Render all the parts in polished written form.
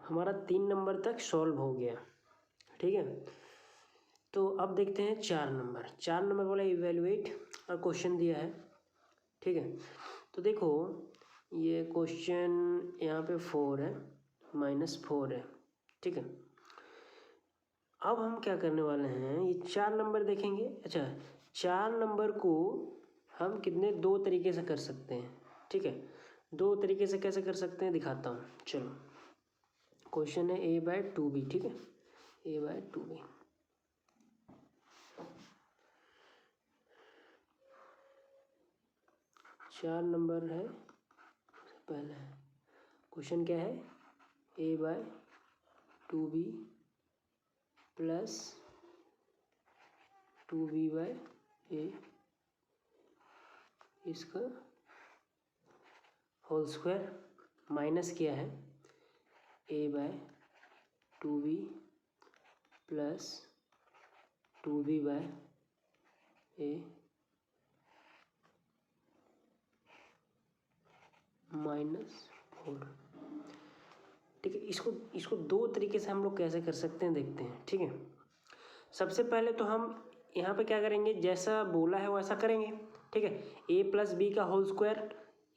हमारा 3 नंबर तक सॉल्व हो गया, ठीक है। तो अब देखते हैं 4 नंबर बोला इवेलुएट और क्वेश्चन दिया है, ठीक है। तो देखो ये क्वेश्चन यहाँ पे 4 है, -4 है, ठीक है। अब हम क्या करने वाले हैं, ये 4 नंबर देखेंगे। अच्छा, 4 नंबर को हम कितने 2 तरीके से कर सकते हैं, ठीक है। 2 तरीके से कैसे कर सकते हैं दिखाता हूँ, चलो। क्वेश्चन है a/2b, ठीक है, a/2b। 4 नंबर है, पहले क्वेश्चन क्या है, a/2b प्लस 2b/a इसका होल स्क्वायर माइनस किया है a/2b प्लस 2b/a -4, ठीक है। इसको 2 तरीके से हम लोग कैसे कर सकते हैं देखते हैं, ठीक है। सबसे पहले तो हम यहाँ पे क्या करेंगे, जैसा बोला है वैसा करेंगे, ठीक है। a+b का होल स्क्वायर,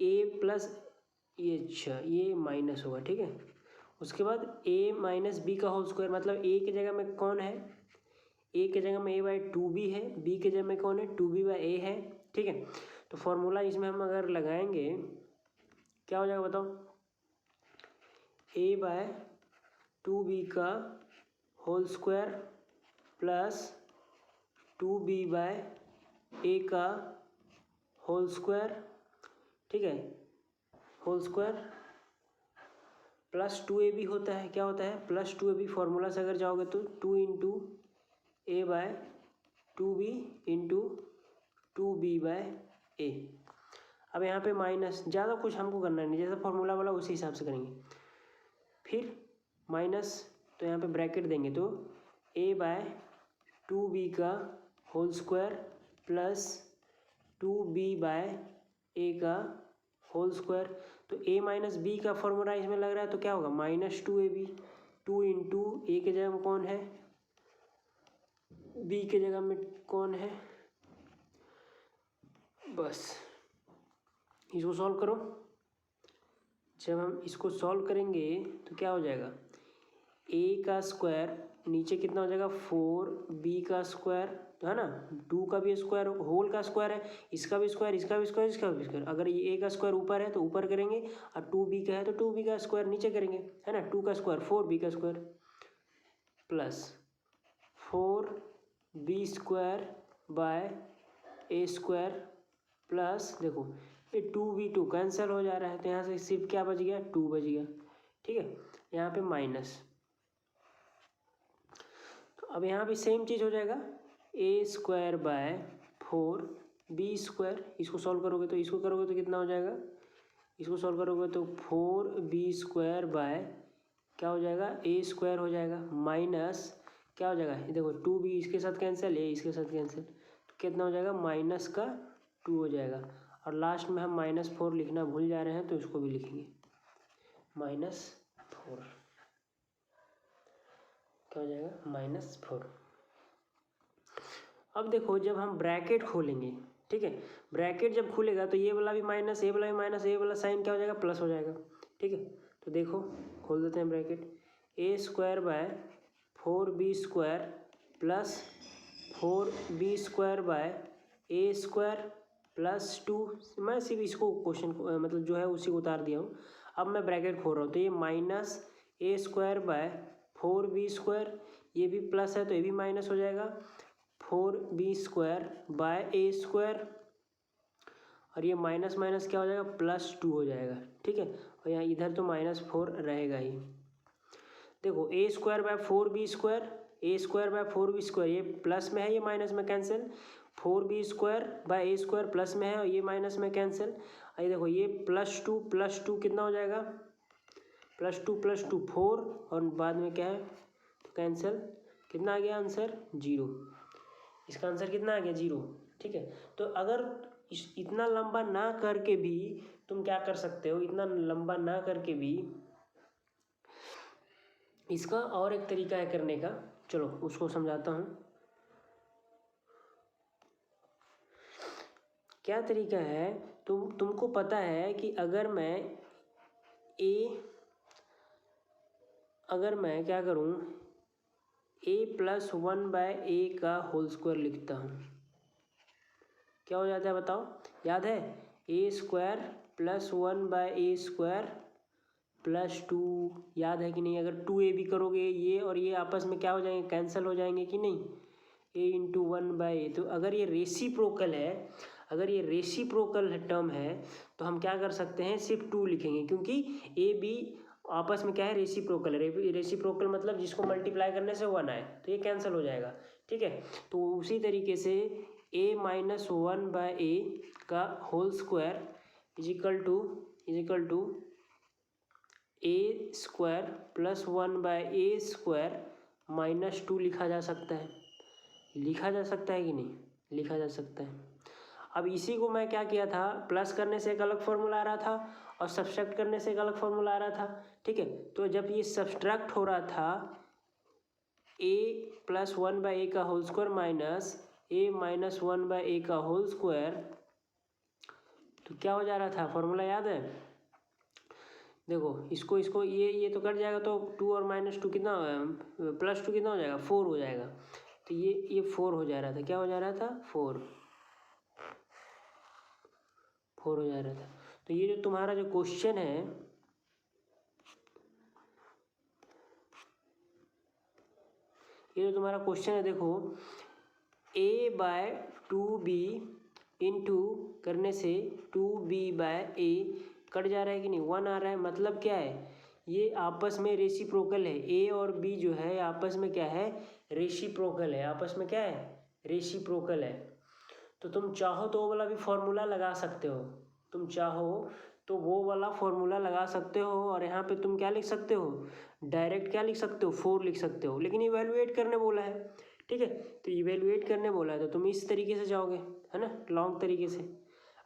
a प्लस ये माइनस होगा, ठीक है। उसके बाद a - b का होल स्क्वायर, मतलब a की जगह में कौन है, a की जगह में a/2b है, b की जगह में कौन है 2b/a है, ठीक है। तो फॉर्मूला इसमें हम अगर लगाएंगे क्या हो जाएगा बताओ, a/2b का होल स्क्वायर प्लस 2b/a का होल स्क्वायर, ठीक है, होल स्क्वायर प्लस 2ab होता है, क्या होता है प्लस 2ab। फॉर्मूला से अगर जाओगे तो 2 इंटू a/2b इंटू 2b/a। अब यहाँ पे माइनस, ज़्यादा कुछ हमको करना नहीं, जैसा फॉर्मूला वाला उसी हिसाब से करेंगे। फिर माइनस, तो यहाँ पे ब्रैकेट देंगे तो a/2b का होल स्क्वायर प्लस 2b/a का होल स्क्वायर। तो a - b का फॉर्मूला इसमें लग रहा है तो क्या होगा -2ab। 2 इंटू a के जगह में कौन है, b के जगह में कौन है, बस इसको सॉल्व करो। जब हम इसको सॉल्व करेंगे तो क्या हो जाएगा, a का स्क्वायर नीचे कितना हो जाएगा 4b का स्क्वायर, है ना, 2 का भी स्क्वायर, होल का स्क्वायर है, इसका भी स्क्वायर, इसका भी स्क्वायर, इसका भी स्क्वायर। अगर ये a का स्क्वायर ऊपर है तो ऊपर करेंगे, और 2b का है तो 2b का स्क्वायर नीचे करेंगे, है ना। 2 का स्क्वायर 4b का square plus 4b square by a square plus, देखो ये 2b कैंसिल हो जा रहा है तो यहाँ से सिर्फ क्या बच गया 2 बच गया, ठीक है। यहाँ पे माइनस, तो अब यहाँ भी सेम चीज़ हो जाएगा a²/4b²। इसको सॉल्व करोगे तो इसको करोगे तो कितना हो जाएगा, इसको सॉल्व करोगे तो 4b² क्या हो जाएगा a² हो जाएगा, माइनस क्या हो जाएगा, देखो 2b इसके साथ कैंसिल, a इसके साथ कैंसिल, तो कितना हो जाएगा -2 हो जाएगा। और लास्ट में हम -4 लिखना भूल जा रहे हैं तो इसको भी लिखेंगे -4, क्या हो जाएगा -4। अब देखो जब हम ब्रैकेट खोलेंगे, ठीक है, ब्रैकेट जब खुलेगा तो ये वाला भी माइनस, ये वाला भी माइनस, ये वाला साइन क्या हो जाएगा प्लस हो जाएगा, ठीक है। तो देखो खोल देते हैं bracket, a²/4b² plus 4b² plus 2। मैं सिर्फ इसको क्वेश्चन मतलब जो है उसी को उतार दिया हूँ। अब मैं ब्रैकेट खोल रहा हूँ तो ये -a²/4b², ये भी प्लस है तो ये भी माइनस हो जाएगा 4b²/a², और ये माइनस माइनस क्या हो जाएगा +2 हो जाएगा, ठीक है। और यहाँ इधर तो -4 रहेगा ही। देखो a²/4b², a²/4b², ये प्लस में है, ये माइनस में कैंसिल, 4b²/a² प्लस में है और ये माइनस में कैंसिल। ये देखो ये +2 कितना हो जाएगा, +2 4, और बाद में क्या है तो कैंसिल, कितना आ गया आंसर 0। इसका आंसर कितना आ गया 0, ठीक है। तो अगर इतना लंबा ना करके भी तुम क्या कर सकते हो, इतना लंबा ना करके भी इसका और एक तरीका है करने का, चलो उसको समझाता हूँ। क्या तरीका है, तुमको पता है कि अगर मैं क्या करूँ, a+1/a का होल स्क्वायर लिखता हूँ, क्या हो जाता है बताओ, याद है? a² +1/a² +2, याद है कि नहीं? अगर 2ab करोगे ये और ये आपस में क्या हो जाएंगे, कैंसिल हो जाएंगे कि नहीं, a×1/a। तो अगर ये रेसिप्रोकल है, अगर ये रेसिप्रोकल टर्म है तो हम क्या कर सकते हैं, सिर्फ 2 लिखेंगे, क्योंकि ए बी आपस में क्या है, रेसिप्रोकल है। रेसिप्रोकल मतलब जिसको मल्टीप्लाई करने से 1 आए, तो ये कैंसिल हो जाएगा, ठीक है। तो उसी तरीके से a-1/a का whole square is equal to a² +1/a² -2 लिखा जा सकता है। लिखा जा सकता है कि नहीं? लिखा जा सकता है। अब इसी को मैं क्या किया था, प्लस करने से एक अलग फॉर्मूला आ रहा था और सब्सट्रैक्ट करने से एक अलग फॉर्मूला आ रहा था, ठीक है। तो जब ये सब्सट्रैक्ट हो रहा था a+1/a का होल स्क्वायर माइनस a-1/a का होल स्क्वायर, तो क्या हो जा रहा था, फॉर्मूला याद है? देखो इसको ये तो कट जाएगा, तो 2 और -2 कितना, +2 कितना हो जाएगा, 4 हो जाएगा। तो ये 4 हो जा रहा था, क्या हो जा रहा था, 4 हो जा रहा था। तो ये जो तुम्हारा जो क्वेश्चन है, ये जो तुम्हारा क्वेश्चन है, देखो a/2b इंटू करने से 2b/a कट जा रहा है कि नहीं, 1 आ रहा है। मतलब क्या है, ये आपस में रेसिप्रोकल है, a और b जो है आपस में क्या है, रेसिप्रोकल है, आपस में क्या है, रेसिप्रोकल है। तो तुम चाहो तो वो वाला भी फॉर्मूला लगा सकते हो, तुम चाहो तो वो वाला फॉर्मूला लगा सकते हो, और यहाँ पे तुम क्या लिख सकते हो, डायरेक्ट क्या लिख सकते हो, 4 लिख सकते हो। लेकिन इवेलुएट करने बोला है, ठीक है, तो इवेलुएट करने बोला है तो तुम इस तरीके से जाओगे, है ना, लॉन्ग तरीके से।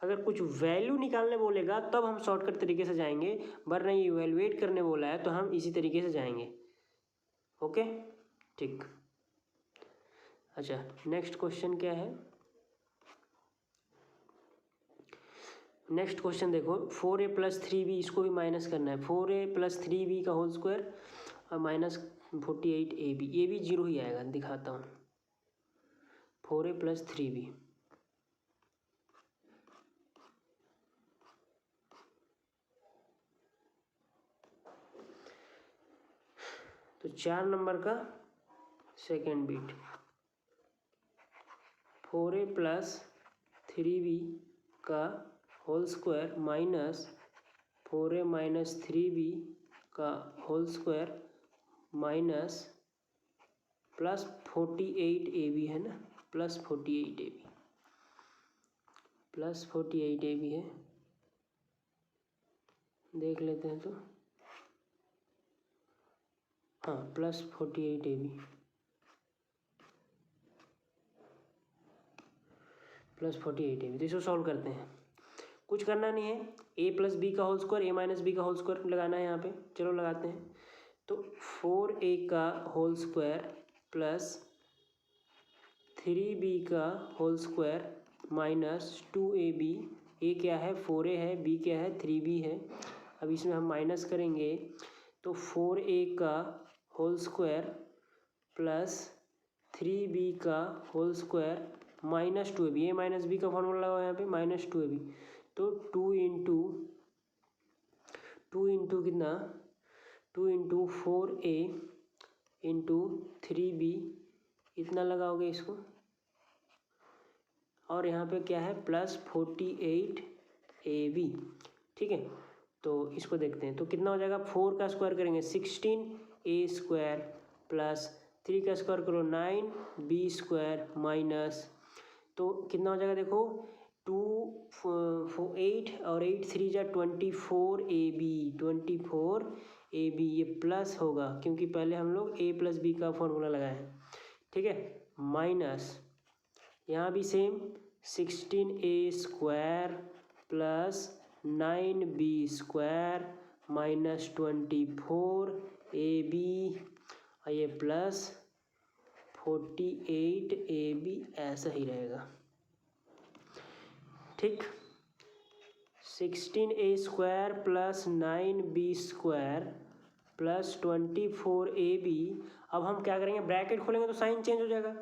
अगर कुछ वैल्यू निकालने बोलेगा तब हम शॉर्टकट तरीके से जाएंगे, वरना ये इवेलुएट करने बोला है तो हम इसी तरीके से जाएंगे। ओके, ठीक। अच्छा, नेक्स्ट क्वेश्चन क्या है, नेक्स्ट क्वेश्चन देखो, 4a+3b, इसको भी माइनस करना है। 4a+3b का होल स्क्वायर और -48ab, ये भी 0 ही आएगा, दिखाता हूँ। 4a+3b, तो 4 नंबर का सेकेंड बीट, 4a+3b का होल स्क्वायर माइनस 4a-3b का होल स्क्वायर माइनस +48ab है ना, +48ab है, देख लेते हैं तो, हाँ +48ab, +48ab। तो इसको सॉल्व करते हैं, कुछ करना नहीं है, a+b का होल स्क्वायर a-b का होल स्क्वायर लगाना है यहाँ पे, चलो लगाते हैं। तो 4a का होल स्क्वायर प्लस 3b का whole square minus 2ab, a क्या है, 4a है, b क्या है, 3b है। अब इसमें हम माइनस करेंगे तो 4a का होल स्क्वायर प्लस 3b का whole square -2ab, a minus B का फॉर्मूला लगाओ यहाँ पे, -2ab, तो 2 इंटू कितना, 2 इंटू 4a इंटू 3b, इतना लगाओगे इसको, और यहाँ पे क्या है, +48ab, ठीक है। तो इसको देखते हैं, तो कितना हो जाएगा, 4 का स्क्वायर करेंगे 16a² प्लस 3 का स्क्वायर करो 9b² माइनस, तो कितना हो जाएगा, देखो 2 8 और 8 3 जा 24ab, ये प्लस होगा क्योंकि पहले हम लोग a+b का फॉर्मूला लगाए हैं, ठीक है, माइनस यहाँ भी same 16a² plus 9b² minus 24 A B, ये प्लस 48 ए बी, ऐसा ही रहेगा। ठीक, 16a² plus 9b² plus 24ab। अब हम क्या करेंगे, ब्रैकेट खोलेंगे तो साइन चेंज हो जाएगा,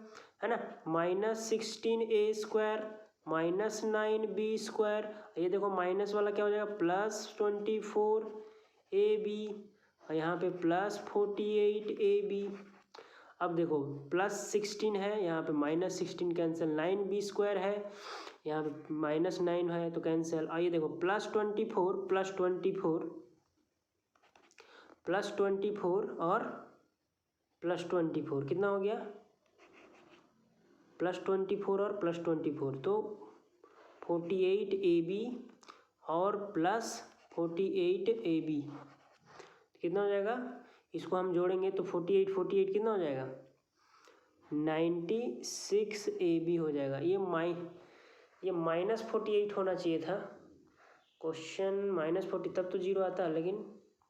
है ना। -16a² माइनस 9b², ये देखो माइनस वाला क्या हो जाएगा, प्लस 24ab, और यहाँ पे प्लस 48ab। अब देखो प्लस 16 है, यहाँ पे -16 कैंसिल, 9b² है, यहाँ पे -9 है तो कैंसिल। आइए देखो प्लस 24 प्लस 24 प्लस 24 और प्लस 24 कितना हो गया, प्लस 24 और प्लस 24 तो 48ab और प्लस 48ab कितना हो जाएगा, इसको हम जोड़ेंगे तो 48 कितना हो जाएगा, 96ab हो जाएगा। ये -48 होना चाहिए था, क्वेश्चन -40 तब तो 0 आता, लेकिन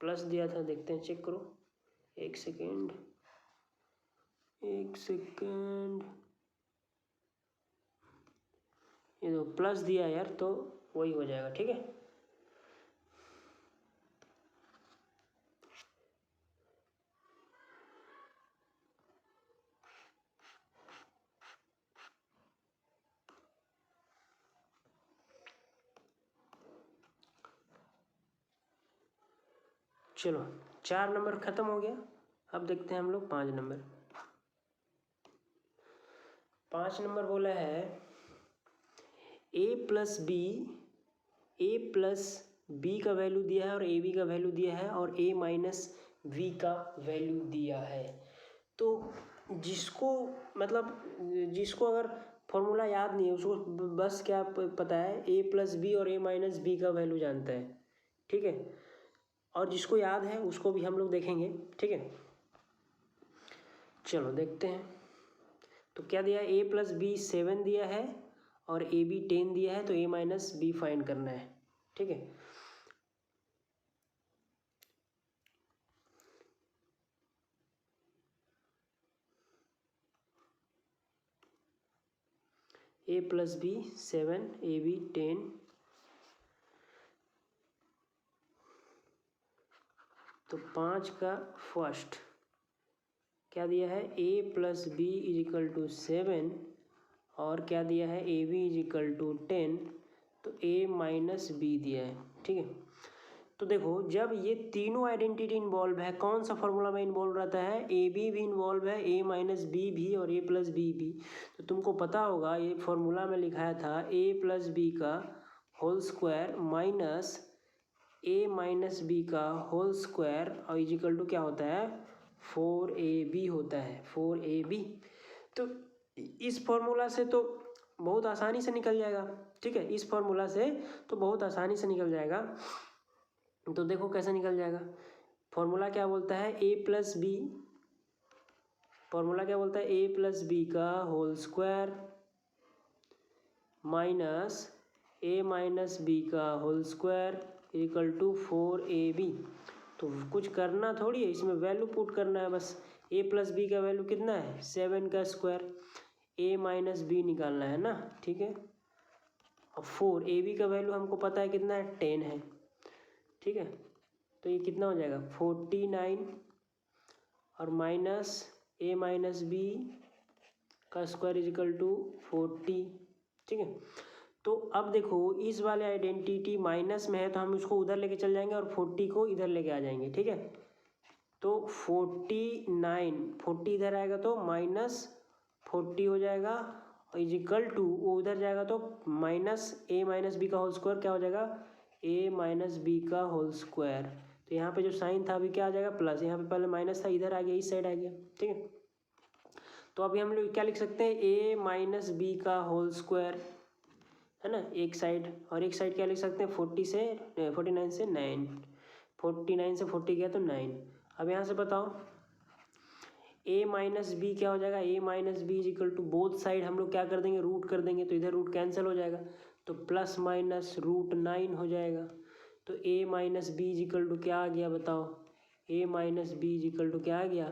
प्लस दिया था। देखते हैं, चेक करो, एक सेकेंड, ये तो प्लस दिया यार, तो वही हो जाएगा। ठीक है, चलो 4 नंबर खत्म हो गया। अब देखते हैं हम लोग 5 नंबर। 5 नंबर बोला है a प्लस बी का वैल्यू दिया है और ए बी का वैल्यू दिया है और a माइनस वी का वैल्यू दिया है। तो जिसको अगर फॉर्मूला याद नहीं है उसको बस क्या पता है, a प्लस बी और a माइनस बी का वैल्यू जानता है। ठीक है, और जिसको याद है उसको भी हम लोग देखेंगे। ठीक है, चलो देखते हैं। तो क्या दिया है, a प्लस बी 7 दिया है और ए बी 10 दिया है, तो a माइनस बी फाइंड करना है। ठीक है, a plus B 7 A B 10, तो 5 का फर्स्ट क्या दिया है, a plus B is equal to 7 और क्या दिया है, ए बी इज इक्वल टू 10, तो a माइनस बी दिया है। ठीक है, तो देखो जब ये तीनों आइडेंटिटी इन्वॉल्व है, कौन सा फॉर्मूला में इन्वॉल्व रहता है, ए बी भी इन्वॉल्व है, a माइनस बी भी और a प्लस बी भी। तो तुमको पता होगा ये फॉर्मूला में लिखाया था a प्लस बी का whole square minus a minus B का होल स्क्वायर और इज इक्वल टू क्या होता है, 4ab होता है, 4ab। तो इस फॉर्मूला से तो बहुत आसानी से निकल जाएगा। ठीक है, इस फॉर्मूला से तो बहुत आसानी से निकल जाएगा। तो देखो कैसे निकल जाएगा, फॉर्मूला क्या बोलता है, a प्लस बी, फॉर्मूला क्या बोलता है, a प्लस बी का whole square minus a minus B का whole square equal to 4ab। तो कुछ करना थोड़ी है, इसमें वैल्यू पुट करना है बस। a प्लस बी का वैल्यू कितना है, 7 का स्क्वायर, a माइनस बी निकालना है ना। ठीक है, अब 4ab का वैल्यू हमको पता है कितना है, 10 है। ठीक है, तो ये कितना हो जाएगा, 49 और माइनस a माइनस बी का स्क्वायर इज इक्वल टू 40। ठीक है, तो अब देखो इस वाले आइडेंटिटी माइनस में है तो हम उसको उधर लेके चल जाएंगे और 40 को इधर लेके आ जाएंगे। ठीक है, तो 40 इधर आएगा तो -40 हो जाएगा और इज इक्वल टू वो उधर जाएगा तो माइनस a माइनस बी का होल स्क्वायर क्या हो जाएगा, a माइनस बी का होल स्क्वायर। तो यहाँ पे जो साइन था अभी क्या आ जाएगा, प्लस, यहाँ पे पहले माइनस था, इधर आ गया, इस साइड आ गया। ठीक है, तो अभी हम लोग क्या लिख सकते हैं, a माइनस बी का होल स्क्वायर, है ना, एक साइड, और एक साइड क्या लिख सकते हैं, 49 से 9, 49 से 40 गया तो 9। अब यहाँ से बताओ a माइनस बी क्या हो जाएगा, a minus B is equal to both side हम लोग क्या कर देंगे, रूट कर देंगे, तो इधर रूट कैंसिल हो जाएगा, तो प्लस माइनस √9 हो जाएगा। तो a minus B is equal to क्या आ गया बताओ, A minus B is equal to क्या आ गया,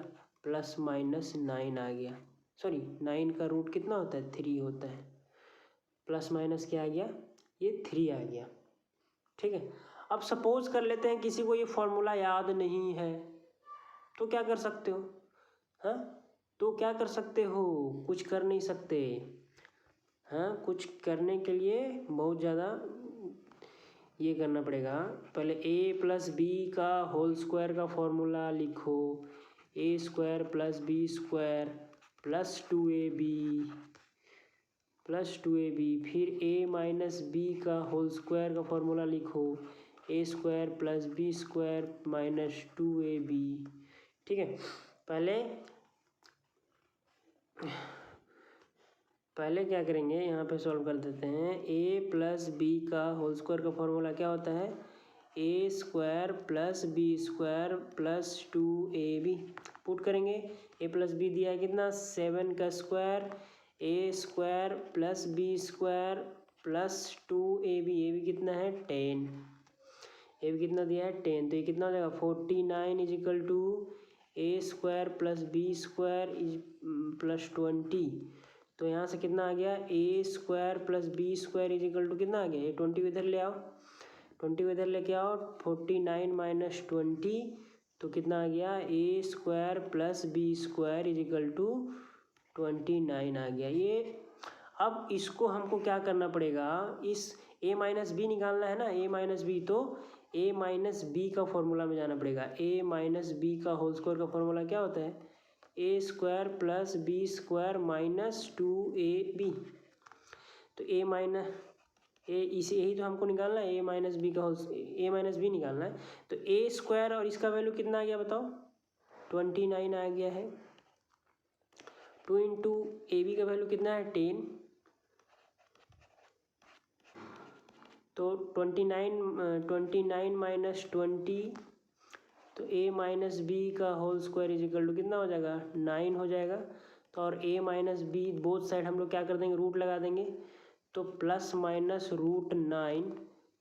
प्लस माइनस 9 आ गया। सॉरी 9 का रूट कितना होता है, 3 होता है। प्लस माइनस क्या आ गया, ये 3 आ गया। ठीक है, अब सपोज कर लेते हैं किसी को ये फॉर्मूला याद नहीं है, तो क्या कर सकते हो, हाँ तो क्या कर सकते हो, कुछ कर नहीं सकते। हाँ, कुछ करने के लिए बहुत ज़्यादा ये करना पड़ेगा। पहले ए प्लस बी का होल स्क्वायर का फॉर्मूला लिखो, A square plus B square plus 2ab, फिर ए माइनस बी का होल स्क्वायर का फॉर्मूला लिखो, A square plus B square minus 2ab। ठीक है, पहले क्या करेंगे, यहाँ पे सॉल्व कर देते हैं। ए प्लस बी का होल स्क्वायर का फॉर्मूला क्या होता है, A square plus B square plus 2ab। Put करेंगे, ए प्लस बी दिया है कितना, 7 का square, A square plus B square plus 2ab, A भी कितना है 10, ए भी कितना दिया है 10, तो ये कितना हो जाएगा 49 is equal to A square plus B square is plus 20। तो यहाँ से कितना आ गया, A square plus B square is equal to कितना आ गया, ये 20 इधर ले आओ, 20 इधर लेके आओ, 49 माइनस 20, तो कितना आ गया, A square plus B square is equal to 29 आ गया ये। अब इसको हमको क्या करना पड़ेगा, इस ए माइनस बी निकालना है ना, ए माइनस बी, तो ए माइनस बी का फॉर्मूला में जाना पड़ेगा। ए माइनस बी का होल स्क्वायर का फॉर्मूला क्या होता है, A square plus B square minus 2ab। तो ए माइनस ए इसे यही तो हमको निकालना है, ए माइनस बी का ए माइनस बी निकालना है। तो ए स्क्वायर और इसका वैल्यू कितना आ गया बताओ, 29 आ गया है। 2 इंटू ए बी का वैल्यू कितना है 10, तो 29 माइनस 20, तो ए माइनस बी का whole square is equal to कितना हो जाएगा 9 हो जाएगा। तो और ए माइनस बी बोथ साइड हम लोग क्या कर देंगे, रूट लगा देंगे, तो प्लस माइनस रूट 9,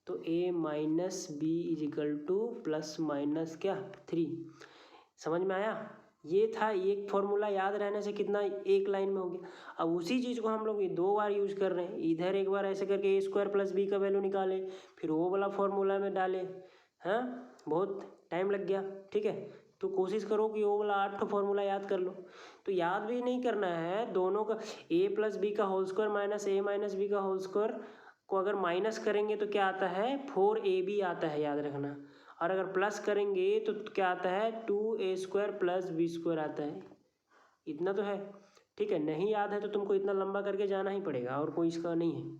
तो A minus B is equal to plus minus क्या 3। समझ में आया, ये था एक फॉर्मूला याद रहने से कितना एक लाइन में हो गया। अब उसी चीज़ को हम लोग 2 बार यूज कर रहे हैं, इधर एक बार ऐसे करके ए स्क्वायर प्लस बी का वैल्यू निकाले, फिर वो वाला फॉर्मूला में डाले, हाँ बहुत टाइम लग गया। ठीक है, तो कोशिश करो कि वो वाला 8 फॉर्मूला याद कर लो। तो याद भी नहीं करना है, दोनों का ए प्लस बी का होल स्क्वायर माइनस ए माइनस बी का होल स्क्वायर को अगर माइनस करेंगे तो क्या आता है 4ab आता है, याद रखना। और अगर प्लस करेंगे तो क्या आता है 2a square plus B square आता है। इतना तो है, ठीक है। नहीं याद है तो तुमको इतना लंबा करके जाना ही पड़ेगा, और कोई इसका नहीं है।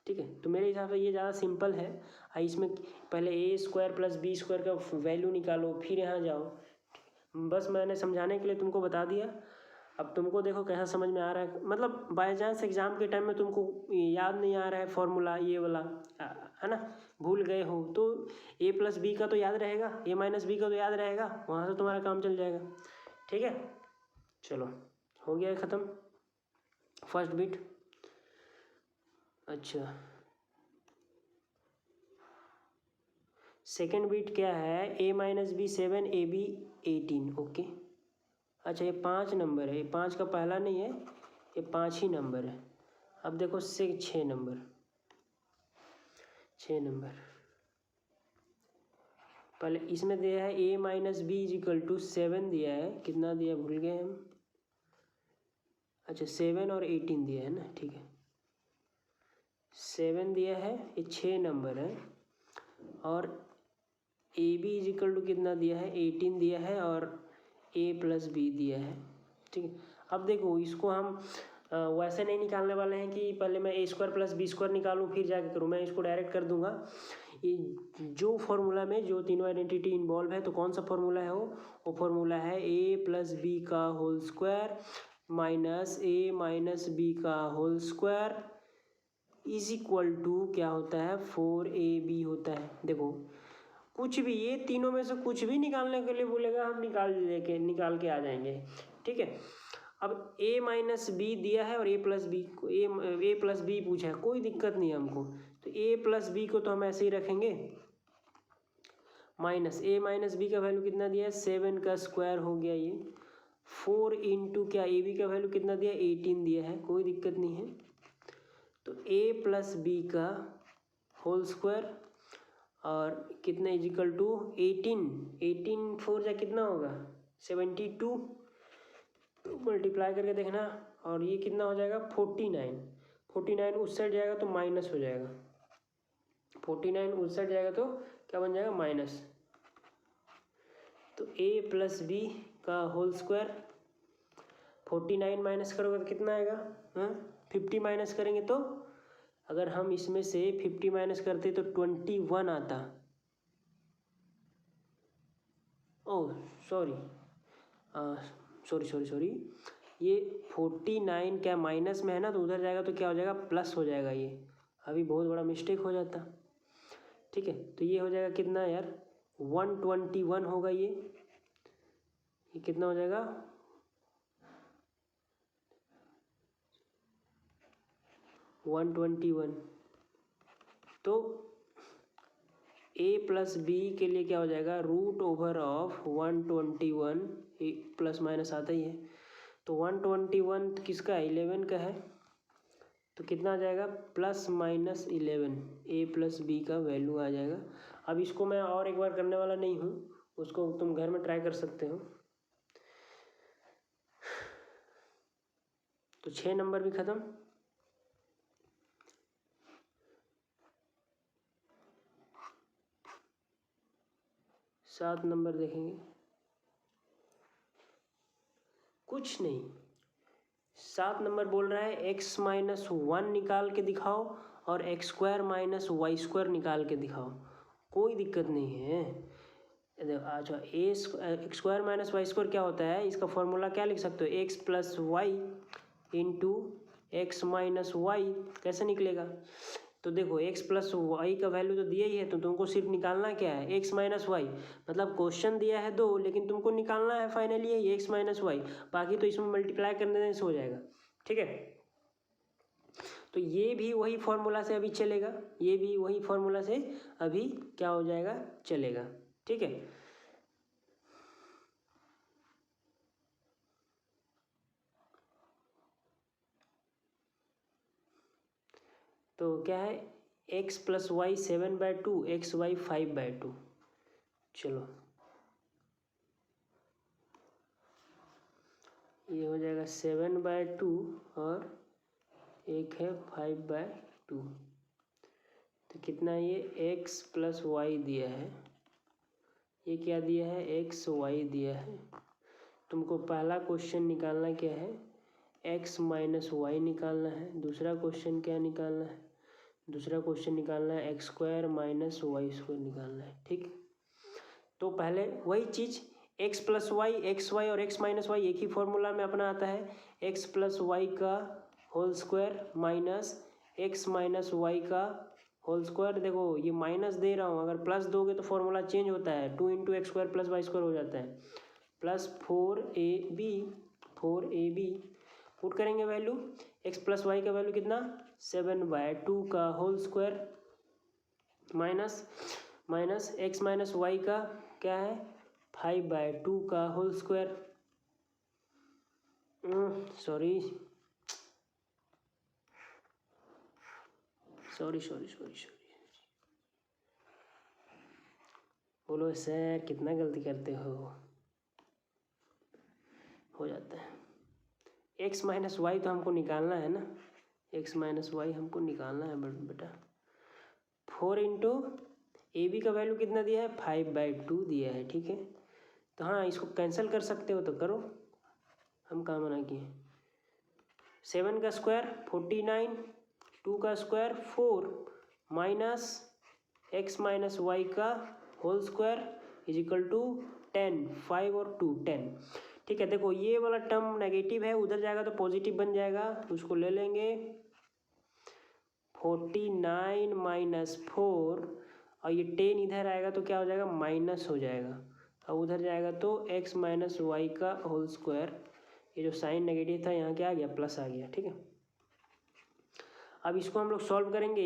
ठीक है, तो मेरे हिसाब से ये ज़्यादा सिंपल है। इसमें पहले A square plus B square का वैल्यू निकालो, फिर यहाँ जाओ। बस मैंने समझाने के लिए तुमको बता दिया। अब तुमको देखो कैसा समझ में आ रहा है, मतलब बाय चांस एग्जाम के टाइम में तुमको याद नहीं आ रहा है फॉर्मूला ये वाला, है ना, भूल गए हो, तो ए प्लस बी का तो याद रहेगा, ए माइनस बी का तो याद रहेगा, वहाँ से तुम्हारा काम चल जाएगा। ठीक है, चलो हो गया ख़त्म फर्स्ट बिट। अच्छा, सेकेंड बिट क्या है, A minus B 7 A B 18। Okay, अच्छा ये 5 नंबर है, ये 5 का पहला नहीं है, ये 5 ही नंबर है। अब देखो 6 नंबर, 6 नंबर पहले इसमें दिया है A minus B is equal to 7 दिया है, कितना दिया भूल गए हम। अच्छा 7 और 18 दिया है ना, ठीक है 7 दिया है, ये 6 नंबर है। और ए बी इज इक्वल टू कितना दिया है 18 दिया है, और ए प्लस बी दिया है। ठीक है, अब देखो इसको हम वैसे नहीं निकालने वाले हैं कि पहले मैं ए स्क्वायर प्लस बी स्क्वायर निकालूँ फिर जाके करूँ, मैं इसको डायरेक्ट कर दूंगा। ये जो फॉर्मूला में जो तीनों आइडेंटिटी इन्वॉल्व है, तो कौन सा फॉर्मूला है वो फॉर्मूला है ए प्लस बी का होल स्क्वायर माइनस ए माइनस बी का whole square is equal to क्या होता है 4ab होता है। देखो कुछ भी, ये तीनों में से कुछ भी निकालने के लिए बोलेगा हम निकाल के आ जाएंगे। ठीक है, अब a माइनस बी दिया है और a प्लस बी को ए प्लस बी पूछा है, कोई दिक्कत नहीं है हमको। तो a प्लस बी को तो हम ऐसे ही रखेंगे, माइनस ए माइनस बी का वैल्यू कितना दिया है 7 का स्क्वायर हो गया ये 4 इंटू क्या ए बी का वैल्यू कितना दिया 18 दिया है, कोई दिक्कत नहीं है। तो ए प्लस बी का होल स्क्वायर और कितना इजिकल टू 18 4 जा कितना होगा 72, मल्टीप्लाई करके देखना और ये कितना हो जाएगा 49 उस साइड जाएगा तो माइनस हो जाएगा, 49 उस साइड जाएगा तो क्या बन जाएगा माइनस। तो a प्लस बी का होल स्क्वायर 49 माइनस करोगे तो कितना आएगा 50 माइनस करेंगे तो अगर हम इसमें से 50 माइनस करते तो 21 आता। ओह सॉरी ये 49 क्या माइनस में है ना, तो उधर जाएगा तो क्या हो जाएगा प्लस हो जाएगा, ये अभी बहुत बड़ा मिस्टेक हो जाता। ठीक है, तो ये हो जाएगा कितना यार 121 होगा, ये कितना हो जाएगा 121। तो a प्लस बी के लिए क्या हो जाएगा root over of 121, plus minus आता ही है। तो 121 किसका है 11 का है, तो कितना आ जाएगा plus minus 11 a plus B का वैल्यू आ जाएगा। अब इसको मैं और एक बार करने वाला नहीं हूँ, उसको तुम घर में ट्राई कर सकते हो। तो 6 नंबर भी ख़त्म। सात नंबर देखेंगे, कुछ नहीं। 7 नंबर बोल रहा है x माइनस 1 निकाल के दिखाओ और x square minus y square निकाल के दिखाओ, कोई दिक्कत नहीं है। अच्छा x square minus y square क्या होता है, इसका फॉर्मूला क्या लिख सकते हो x plus y into x minus y, कैसे निकलेगा। तो देखो x प्लस वाई का वैल्यू तो दिया ही है, तो तुमको सिर्फ निकालना क्या है x माइनस वाई, मतलब क्वेश्चन दिया है 2 लेकिन तुमको निकालना है फाइनली यही x माइनस वाई, बाकी तो इसमें मल्टीप्लाई करने से हो जाएगा। ठीक है, तो ये भी वही फॉर्मूला से अभी चलेगा, ये भी वही फॉर्मूला से अभी क्या हो जाएगा चलेगा। ठीक है, तो क्या है x plus y 7/2 x y 5/2। चलो ये हो जाएगा 7/2 और एक है 5/2, तो कितना ये x प्लस वाई दिया है, ये क्या दिया है एक्स वाई दिया है। तुमको पहला क्वेश्चन निकालना क्या है x माइनस वाई निकालना है, दूसरा क्वेश्चन क्या निकालना है, दूसरा क्वेश्चन निकालना है x square minus y square निकालना है। ठीक, तो पहले वही चीज़ x plus y x y और x माइनस वाई एक ही फॉर्मूला में अपना आता है, x प्लस वाई का whole square minus x minus Y का होल स्क्वायर। देखो ये माइनस दे रहा हूँ, अगर प्लस दोगे तो फॉर्मूला चेंज होता है, 2 into x square plus Y square हो जाता है, प्लस 4ab पुट करेंगे वैल्यू, x प्लस वाई का वैल्यू कितना 7/2 का whole square minus x minus Y का क्या है 5/2 का होल स्क्वायर। सॉरी बोलो सर कितना गलती करते हो जाता है। x माइनस वाई तो हमको निकालना है ना, x माइनस वाई हमको निकालना है बेटा। 4 इंटू ए बी का वैल्यू कितना दिया है 5/2 दिया है। ठीक है, तो हाँ इसको कैंसिल कर सकते हो तो करो, हम कहाँ मना किए। 7 का स्क्वायर 49, 2 का square 4 minus x minus Y का whole square is equal to 10, 5 और 2 10। ठीक है, देखो ये वाला टर्म नेगेटिव है, उधर जाएगा तो पॉजिटिव बन जाएगा, उसको ले लेंगे 49 माइनस 4 और ये 10 इधर आएगा तो क्या हो जाएगा माइनस हो जाएगा, और उधर जाएगा तो x माइनस वाई का होल स्क्वायर, ये जो साइन नेगेटिव था यहाँ क्या आ गया प्लस आ गया। ठीक है, अब इसको हम लोग सॉल्व करेंगे,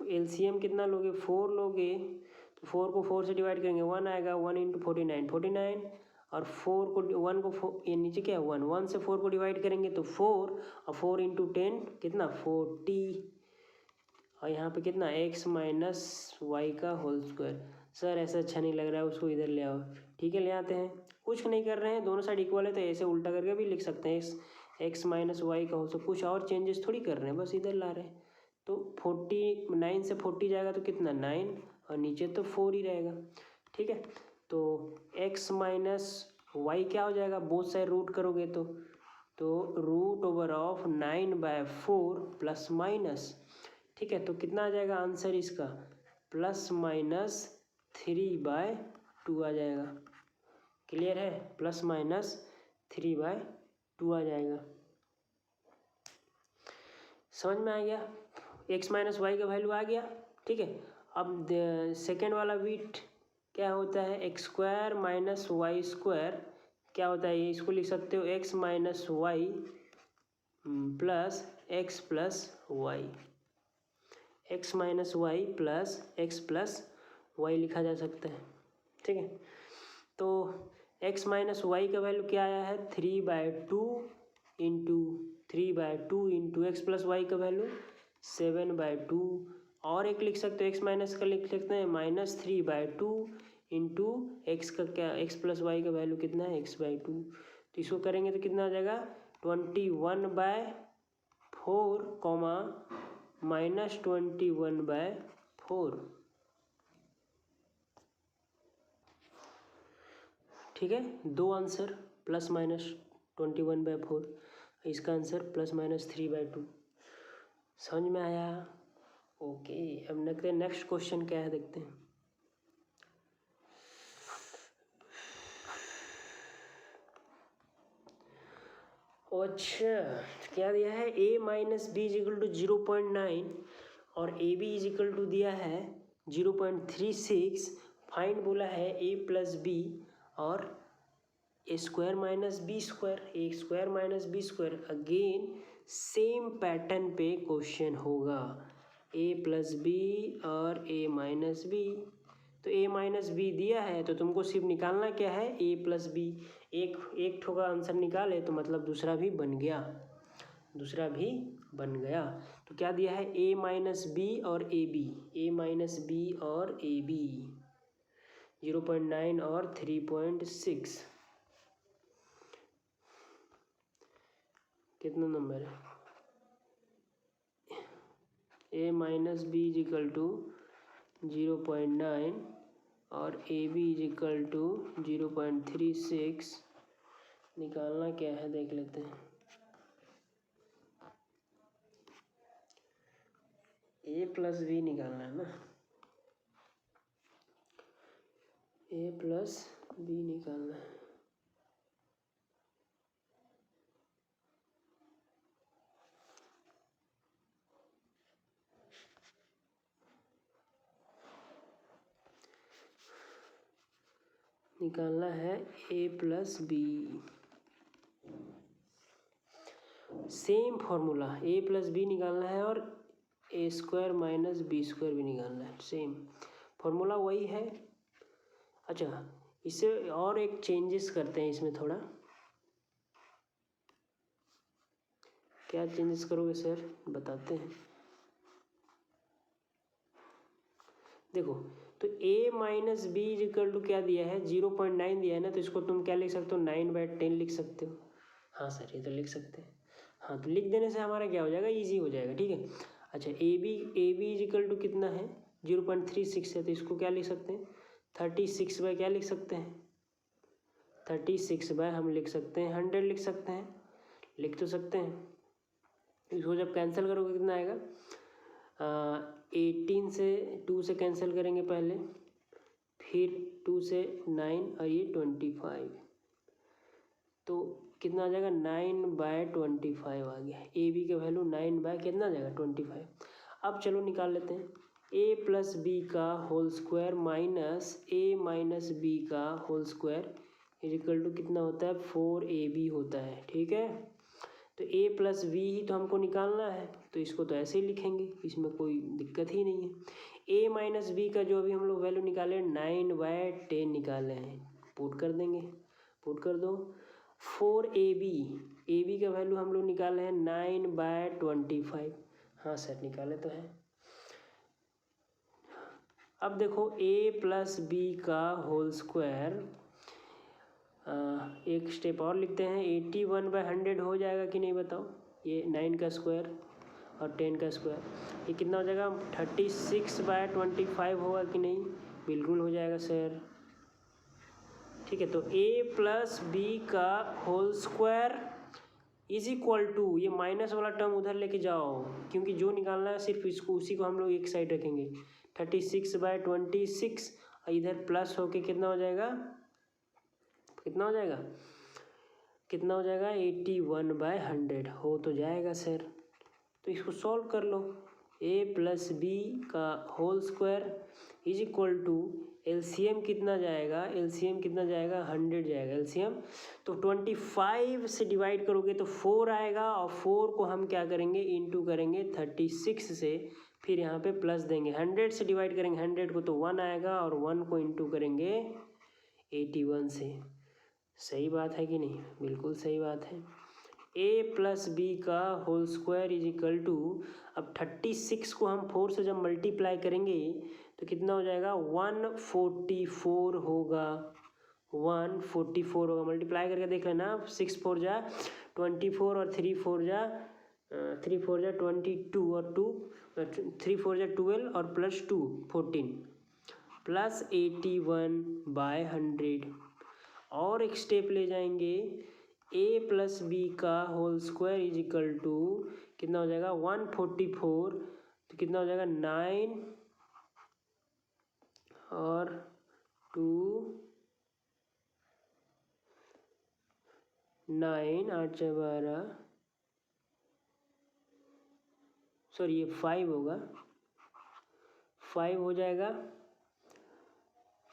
एलसीएम कितना लोगे 4 लोगे तो 4 को 4 से डिवाइड करेंगे 1 आएगा, 1 इंटू 49 और 4 को 1 को ये नीचे क्या है 1 से 4 को डिवाइड करेंगे तो 4 और 4 इंटू 10 कितना 40 और यहाँ पे कितना x माइनस वाई का होल स्क्वायर। सर ऐसा अच्छा नहीं लग रहा है, उसको इधर ले आओ। ठीक है ले आते हैं, कुछ नहीं कर रहे हैं, दोनों साइड इक्वल है तो ऐसे उल्टा करके भी लिख सकते हैं x माइनस वाई का होल स्क्वायर। कुछ और चेंजेस थोड़ी कर रहे हैं, बस इधर ला रहे हैं। तो 49 से 40 जाएगा तो कितना 9 और नीचे तो 4 ही रहेगा। ठीक है तो x माइनस वाई क्या हो जाएगा, बोथ साइड रूट करोगे तो root over of 9/4 plus minus. ठीक है तो कितना आ जाएगा आंसर इसका प्लस माइनस 3/2 आ जाएगा। क्लियर है, प्लस माइनस 3/2 आ जाएगा। समझ में आ गया, x माइनस वाई का वैल्यू आ गया। ठीक है अब सेकेंड वाला बीट क्या होता है, x square minus y square क्या होता है, ये इसको लिख सकते हो x minus y plus x plus y, x minus y plus x plus y लिखा जा सकता है। ठीक है तो x माइनस वाई का वैल्यू क्या आया है 3/2 इंटू एक्स प्लस वाई का वैल्यू 7/2 और एक लिख सकते हो x माइनस का लिख सकते हैं -3/2 इंटू एक्स का क्या x प्लस वाई का वैल्यू कितना है x/2। तो इसको करेंगे तो कितना आ जाएगा 21/4 कॉमा -21/4। ठीक है दो आंसर प्लस माइनस 21/4, इसका आंसर प्लस माइनस 3/2। समझ में आया? ओके अब नेक्स्ट क्वेश्चन क्या है देखते हैं। अच्छा क्या दिया है a minus b is equal to 0.9 और ए बी इजिकल टू दिया है 0.36। फाइंड बोला है a प्लस बी और ए square minus B square, A square minus B square. Again same pattern पे क्वेश्चन होगा, a प्लस बी और a माइनस बी। तो a माइनस बी दिया है तो तुमको सिर्फ निकालना क्या है a प्लस बी, एक ठो का आंसर निकाले तो मतलब दूसरा भी बन गया। तो क्या दिया है a माइनस बी और ए बी, a माइनस बी और ए बी 0.9 और 3.6। कितना नंबर है a minus b is equal to 0.9 और ए बी इजिकल टू 0.36। निकालना क्या है देख लेते हैं। a प्लस बी निकालना है ना, a प्लस बी निकालना है। निकालना है a plus b, same formula a plus b निकालना है और ए स्क्वायर माइनस बी स्क्वायर भी निकालना है, सेम फॉर्मूला वही है। अच्छा इससे और एक चेंजेस करते हैं इसमें थोड़ा। क्या चेंजेस करोगे सर बताते हैं। देखो तो a minus b equal to क्या दिया है 0.9 दिया है ना, तो इसको तुम क्या लिख सकते हो 9/10 लिख सकते हो। हाँ सर ये तो लिख सकते हैं, हाँ तो लिख देने से हमारा क्या हो जाएगा इजी हो जाएगा। ठीक है अच्छा ए बी इक्वल टू कितना है 0.36 है, तो इसको क्या लिख सकते हैं 36 क्या लिख सकते हैं 36 हम लिख सकते हैं 100 लिख सकते हैं, लिख तो सकते हैं। इसको जब कैंसिल करोगे कितना आएगा 18 से 2 से कैंसिल करेंगे पहले, फिर 2 से 9 और ये 25, तो कितना आ जाएगा 9/25 आ गया। ए बी का वैल्यू 9 कितना आ जाएगा 25। अब चलो निकाल लेते हैं a प्लस बी का whole square minus a minus B का होल स्क्वायर इक्वल टू कितना होता है 4ab होता है। ठीक है तो a प्लस बी ही तो हमको निकालना है, तो इसको तो ऐसे ही लिखेंगे, इसमें कोई दिक्कत ही नहीं है। ए माइनस बी का जो अभी हम लोग वैल्यू निकाले 9/10 निकाले हैं, पुट कर देंगे, पुट कर दो। 4ab का वैल्यू हम लोग निकाले हैं 9/25। हाँ सर निकाले तो है। अब देखो a प्लस बी का होल स्क्वायर, एक स्टेप और लिखते हैं। 81/100 हो जाएगा कि नहीं बताओ। ये 9 का स्क्वायर और 10 का स्क्वायर, ये कितना हो जाएगा 36/25 होगा कि नहीं। बिल्कुल हो जाएगा सर। ठीक है, तो a प्लस बी का whole square is equal to, ये माइनस वाला टर्म उधर लेके जाओ, क्योंकि जो निकालना है सिर्फ इसको, उसी को हम लोग एक साइड रखेंगे। 36/26 और इधर प्लस होके कितना हो जाएगा, कितना हो जाएगा, कितना हो जाएगा 81/100 हो तो जाएगा सर। तो इसको सॉल्व कर लो। a प्लस बी का whole square is equal to, LCM कितना जाएगा, एलसीएम कितना जाएगा 100 जाएगा एलसीएम। तो 25 से डिवाइड करोगे तो 4 आएगा, और 4 को हम क्या करेंगे इंटू करेंगे 36 से, फिर यहाँ पे प्लस देंगे। 100 से डिवाइड करेंगे 100 को तो 1 आएगा, और 1 को इंटू करेंगे 81 से। सही बात है कि नहीं, बिल्कुल सही बात है। a प्लस बी का whole square is equal to, अब 36 को हम 4 से जब मल्टीप्लाई करेंगे तो कितना हो जाएगा 144 होगा, 144 होगा। मल्टीप्लाई करके देख लेना, 6 4 जा 24 और 3 4 जा 22 और 3 4 जा 12 और प्लस 2 14 प्लस 81/100। और एक स्टेप ले जाएंगे, a प्लस बी का whole square is equal to कितना हो जाएगा 144, तो कितना हो जाएगा 9 और 2 9 8 4 12, सॉरी ये 5 होगा, 5 हो जाएगा,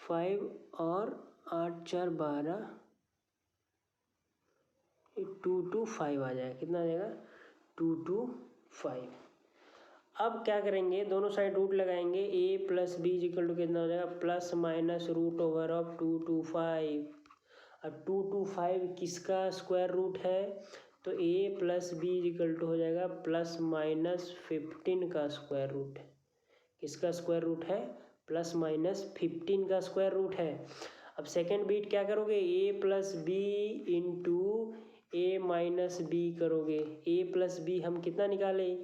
5 और 8 4 12, 2 2 5 आ जाएगा। कितना आ जाएगा 2 2 5। अब क्या करेंगे, दोनों साइड रूट लगाएंगे। a plus b equal to कितना हो जाएगा plus minus root over of 2 2 5। अब 2 2 5 किसका स्क्वायर रूट है, तो a plus b equal to हो जाएगा प्लस माइनस 15 का स्क्वायर रूट है। किसका स्क्वायर रूट है, प्लस माइनस 15 का स्क्वायर रूट है। अब सेकेंड बीट क्या करोगे, a plus B into a minus b करोगे। a प्लस बी हम कितना निकाले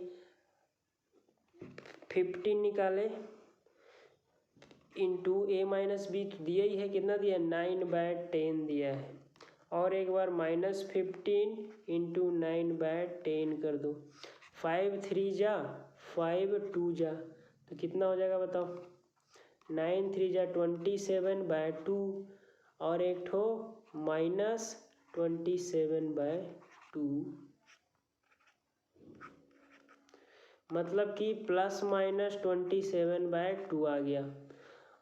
15 निकाले, इंटू a माइनस बी तो दिया ही है, कितना दिया 9/10 दिया है। और एक बार माइनस 15 इंटू 9/10 कर दो। 5 3 जा 5 2 जा, तो कितना हो जाएगा बताओ 9 3 जा 27/2, और एक ठो माइनस 27/2, मतलब कि प्लस माइनस 27/2 आ गया।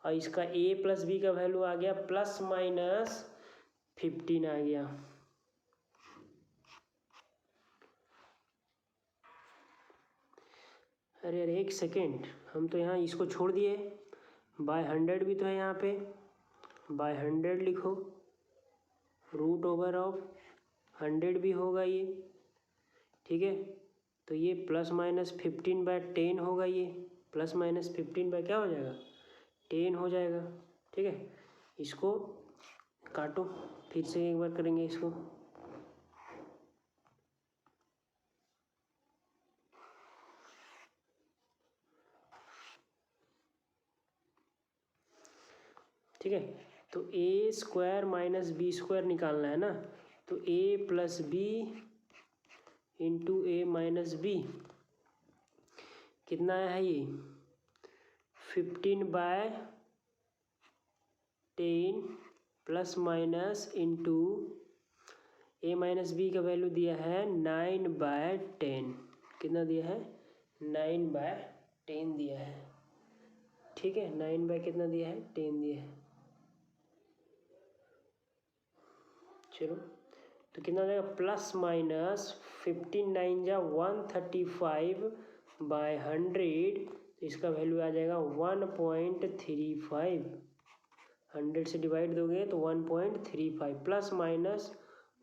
और इसका a प्लस बी का वैल्यू आ गया प्लस माइनस 15 आ गया। अरे अरे एक सेकेंड, हम तो यहाँ इसको छोड़ दिए, बाय 100 भी तो है यहाँ पे, बाय 100 लिखो, रूट ओवर ऑफ 100 भी होगा ये, ठीक है। तो ये प्लस माइनस 15/10 होगा, ये प्लस माइनस 15 क्या हो जाएगा 10 हो जाएगा, ठीक है। इसको काटो, फिर से एक बार करेंगे इसको। ठीक है, तो a square minus B square निकालना है ना, तो a plus B into a minus b कितना है ये 15/10 plus minus into a minus B का वैल्यू दिया है 9/10, कितना दिया है 9/10 दिया है, ठीक है। 9 कितना दिया है 10 दिया है। चलो तो कितना हो जाएगा प्लस माइनस 15 9 जा 135/100, तो इसका वैल्यू आ जाएगा 1.35। 100 से डिवाइड दोगे तो 1.35 प्लस माइनस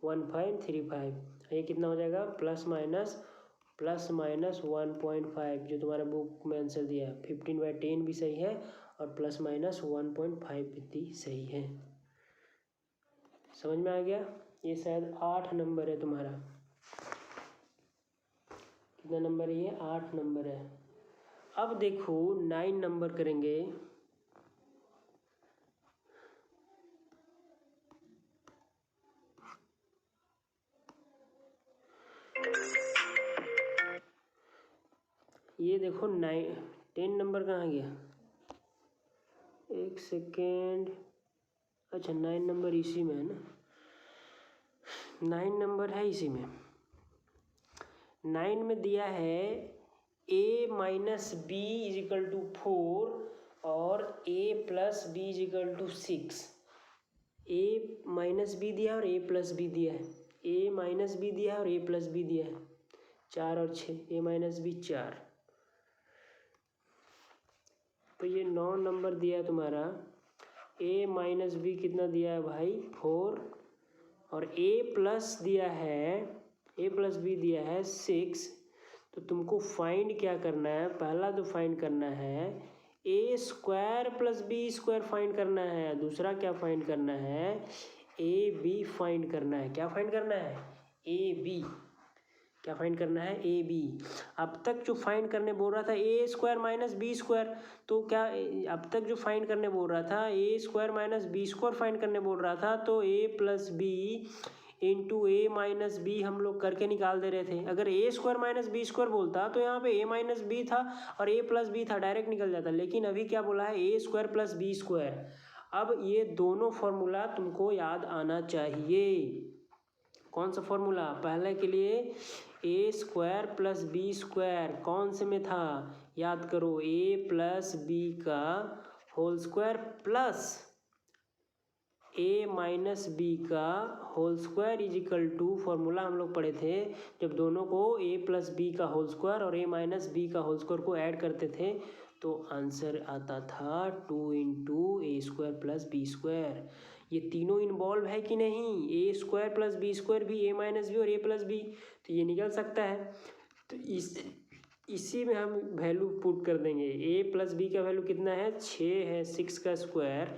1.35, ये कितना हो जाएगा प्लस माइनस 1.5, जो तुम्हारा बुक में आंसर दिया है 15/10 भी सही है और प्लस माइनस 1.5 भी सही है। समझ में आ गया? ये शायद 8 नंबर है तुम्हारा। कितना नंबर है ये? 8 नंबर है। अब देखो 9 नंबर करेंगे। ये देखो 10 नंबर कहाँ गया? एक सेकेंड। अच्छा 9 नंबर इसी में है ना, 9 नंबर है इसी में। 9 में दिया है a minus B is equal to 4 और a plus B is equal to 6। a minus B दिया और a प्लस बी दिया है, a माइनस बी दिया है और a प्लस बी दिया है, 4 और 6, a माइनस बी 4। तो ये 9 नंबर दिया है तुम्हारा। a माइनस बी कितना दिया है भाई? 4 और a प्लस दिया है, a प्लस बी दिया है 6। तो तुमको फाइंड क्या करना है? पहला तो फाइंड करना है a square plus B square find करना है। दूसरा क्या फाइंड करना है? a b फाइंड करना है। क्या फाइंड करना है? a b। क्या फाइंड करना है? ए बी। अब तक जो फाइंड करने बोल रहा था ए स्क्वायर माइनस बी स्क्वायर, तो क्या अब तक जो फाइंड करने बोल रहा था ए square minus B square find करने बोल रहा था, तो A plus B into A minus B हम लोग करके निकाल दे रहे थे। अगर A square minus B square बोलता तो यहाँ पे ए माइनस बी था और ए प्लस बी था, डायरेक्ट निकल जाता। लेकिन अभी क्या बोला है? A square plus B square. अब ये दोनों फॉर्मूला तुमको याद आना चाहिए। कौन सा फॉर्मूला? पहले के लिए a square plus B square कौन से में था? याद करो, ए प्लस बी का whole square plus a minus B का whole square is equal to, formula हम लोग पढ़े थे जब दोनों को ए प्लस बी का होल स्क्वायर और ए माइनस बी का होल स्क्वायर को ऐड करते थे तो आंसर आता था 2 इंटू ए स्क्वायर प्लस बी स्क्वायर। ये तीनों इन्वॉल्व है कि नहीं? A square plus B square भी, ए माइनस बी और ए प्लस बी, तो ये निकल सकता है। तो इसी में हम वैल्यू पुट कर देंगे। ए प्लस बी का वैल्यू कितना है? 6 है, 6 का स्क्वायर।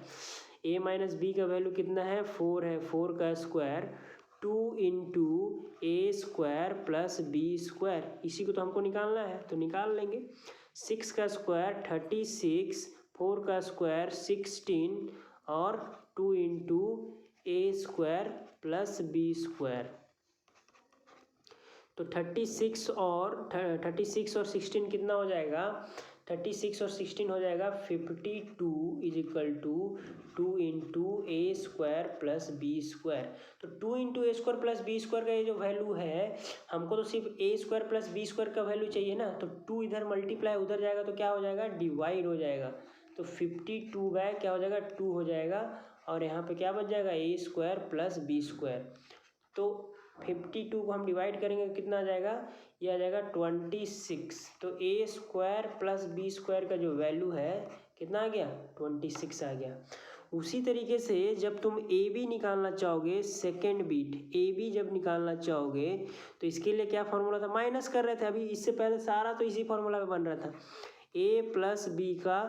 ए माइनस बी का वैल्यू कितना है? 4 है, 4 का स्क्वायर। 2 इंटू ए स्क्वायर प्लस बी स्क्वायर, इसी को तो हमको निकालना है, तो निकाल लेंगे। 6 का स्क्वायर 36, 4 का स्क्वायर 16 और 2 इंटू ए स्क्वायर प्लस बी स्क्वायर। तो 36 और 16 कितना हो जाएगा? 36 और 16 हो जाएगा 52 is equal to 2 into A square plus B square. तो 2 इंटू ए स्क्वायर प्लस बी स्क्वायर का ये जो वैल्यू है, हमको तो सिर्फ a square plus B square का वैल्यू चाहिए ना। तो 2 इधर मल्टीप्लाई उधर जाएगा तो क्या हो जाएगा? डिवाइड हो जाएगा। तो 52 बाय क्या हो जाएगा? 2 हो जाएगा और यहाँ पे क्या बच जाएगा? A square plus B square. तो 52 को हम डिवाइड करेंगे कितना आ जाएगा? ये आ जाएगा 26। तो A square plus B square का जो वैल्यू है कितना आ गया? 26 आ गया। उसी तरीके से जब तुम ए बी निकालना चाहोगे, सेकेंड बीट ए बी जब निकालना चाहोगे तो इसके लिए क्या फॉर्मूला था? माइनस कर रहे थे अभी, इससे पहले सारा तो इसी फॉर्मूला में बन रहा था। ए प्लस बी का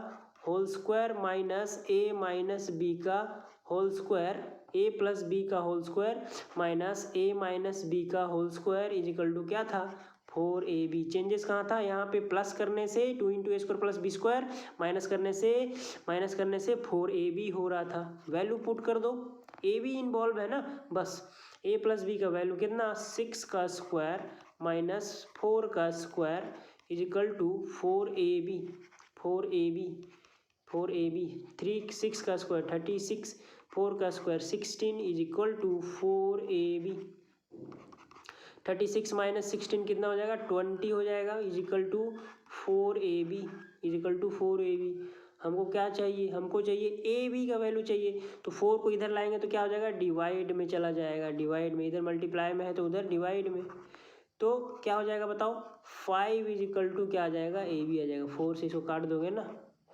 होल स्क्वायर माइनस ए माइनस बी का whole square, a plus B का होल स्क्वायर माइनस ए माइनस बी का whole square is equal to क्या था? 4ab। चेंजेस कहाँ था? यहाँ पे प्लस करने से 2 इंटू ए square plus B square, minus करने से 4ab हो रहा था। वैल्यू पुट कर दो, ए बी इन्वॉल्व है ना, बस। ए प्लस बी का वैल्यू कितना? 6 का स्क्वायर माइनस 4 का square is equal to 4ab। 3 6 का स्क्वायर 36, 4 का square 16 is equal to 4ab। 36 minus 16 कितना हो जाएगा? 20 हो जाएगा इज इक्वल टू 4ab। हमको क्या चाहिए? हमको चाहिए ए बी का वैल्यू चाहिए। तो 4 को इधर लाएंगे तो क्या हो जाएगा? डिवाइड में चला जाएगा। डिवाइड में, इधर मल्टीप्लाई में है तो उधर डिवाइड में। तो क्या हो जाएगा बताओ, 5 इज इक्वल टू क्या आ जाएगा, ए बी आ जाएगा। 4 से इसको काट दोगे ना,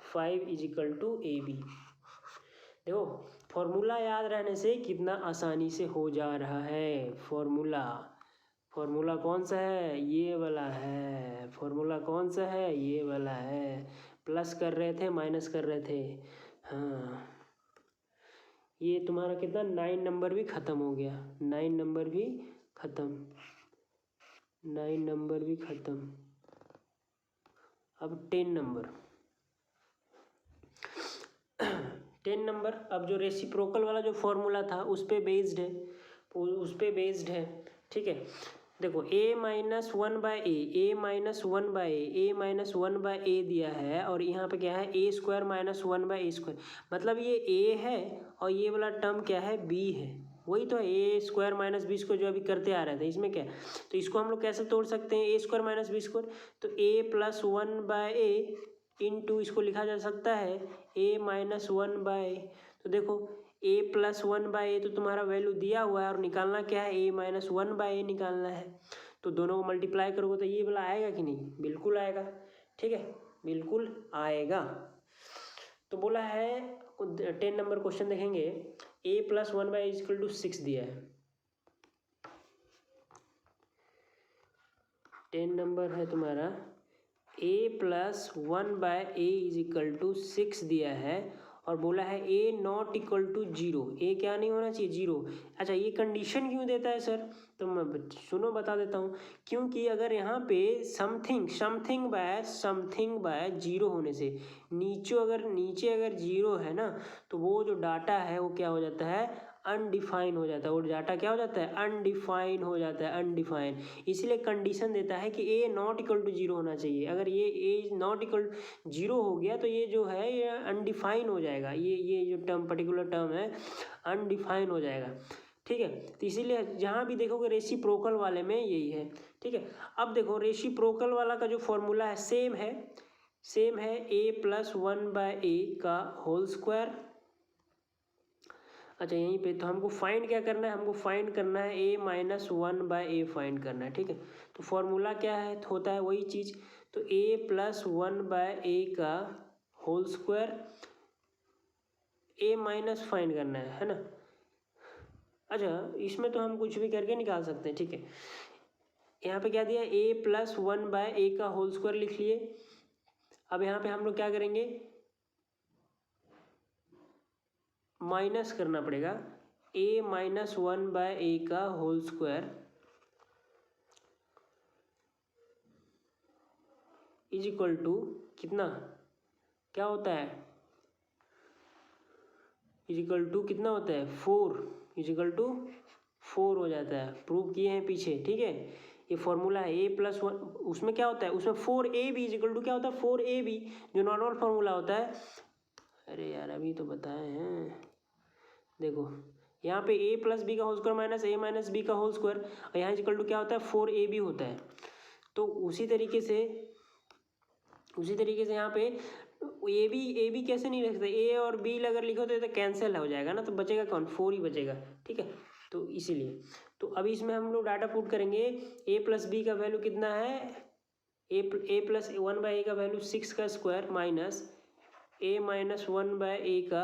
5 is equal to a b. देखो फॉर्मूला याद रहने से कितना आसानी से हो जा रहा है। फॉर्मूला कौन सा है, ये वाला है। फॉर्मूला कौन सा है, ये वाला है। प्लस कर रहे थे माइनस कर रहे थे, हाँ। ये तुम्हारा कितना 9 नंबर भी ख़त्म हो गया, 9 नंबर भी ख़त्म, 9 नंबर भी ख़त्म। अब 10 नंबर 10 नंबर। अब जो रेसिप्रोकल वाला जो फॉर्मूला था उस पे बेस्ड है, उस पे बेस्ड है, ठीक है। देखो a minus 1/a, a minus 1/a, a minus 1/a दिया है, और यहाँ पे क्या है a square minus 1/a square, मतलब ये a है और ये वाला टर्म क्या है b है। वही तो a square minus B square जो अभी करते आ रहे थे, इसमें क्या है, तो इसको हम लोग कैसे तोड़ सकते हैं, a square minus B square, तो a प्लस 1/a इंटू इसको लिखा जा सकता है a माइनस 1/a। तो देखो a प्लस 1/a तो तुम्हारा वैल्यू दिया हुआ है, और निकालना क्या है, a माइनस 1/a निकालना है। तो दोनों को मल्टीप्लाई करोगे तो ये वाला आएगा कि नहीं, बिल्कुल आएगा, ठीक है, बिल्कुल आएगा। तो बोला है 10 नंबर क्वेश्चन देखेंगे, a plus 1/a is equal to 6 दिया है। 10 नंबर है तुम्हारा, a plus 1/a is equal to 6 दिया है, और बोला है a not equal to 0, a क्या नहीं होना चाहिए, 0। अच्छा ये कंडीशन क्यों देता है सर, तो मैं सुनो बता देता हूँ। क्योंकि अगर यहाँ पे समथिंग बाय 0 होने से नीचे अगर 0 है ना, तो वो जो डाटा है वो क्या हो जाता है, अनडिफाइन हो जाता है। वो डाटा क्या हो जाता है, अनडिफाइन हो जाता है, अनडिफाइन। इसलिए कंडीशन देता है कि a नॉट इक्वल टू 0 होना चाहिए। अगर ये a नॉट इक्वल 0 हो गया तो ये जो है ये अनडिफाइन हो जाएगा, ये जो टर्म पर्टिकुलर टर्म है अनडिफाइन हो जाएगा, ठीक है। तो इसीलिए जहाँ भी देखोगे रेसिप्रोकल वाले में यही है, ठीक है। अब देखो रेसिप्रोकल वाला का जो फॉर्मूला है सेम है a प्लस 1/a का होल स्क्वायर। अच्छा यहीं पे तो हमको फाइंड क्या करना है, हमको फाइंड करना है a माइनस 1/a फाइंड करना है, ठीक है। तो फॉर्मूला क्या है, होता है वही चीज़, तो a प्लस 1/a का whole square, a minus find करना है ना। अच्छा इसमें तो हम कुछ भी करके निकाल सकते हैं, ठीक है। यहाँ पे क्या दिया, a प्लस 1/a का होल स्क्वायर लिख लिए। अब यहाँ पे हम लोग क्या करेंगे, माइनस करना पड़ेगा, a माइनस 1/a का whole square is equal to कितना, क्या होता है, इज इक्वल टू कितना होता है 4, इज इक्वल टू 4 हो जाता है। प्रूव किए हैं पीछे, ठीक है। ये फॉर्मूला है a प्लस 1, उसमें क्या होता है, उसमें 4ab इज इक्वल टू क्या होता है, 4ab जो नॉर्मल फार्मूला होता है। अरे यार अभी तो बताए हैं, देखो यहाँ पे a प्लस बी का whole square minus a minus B का होल स्क्वायर, और यहाँ इक्वल टू क्या होता है 4ab होता है। तो उसी तरीके से यहाँ पे ए बी कैसे नहीं रख सकते, a और b अगर लिखो तो कैंसिल हो जाएगा ना, तो बचेगा कौन, 4 ही बचेगा, ठीक है। तो इसीलिए तो अभी इसमें हम लोग डाटा पुट करेंगे, a प्लस बी का वैल्यू कितना है, a प्लस 1/a का वैल्यू 6 का square minus a minus 1/a का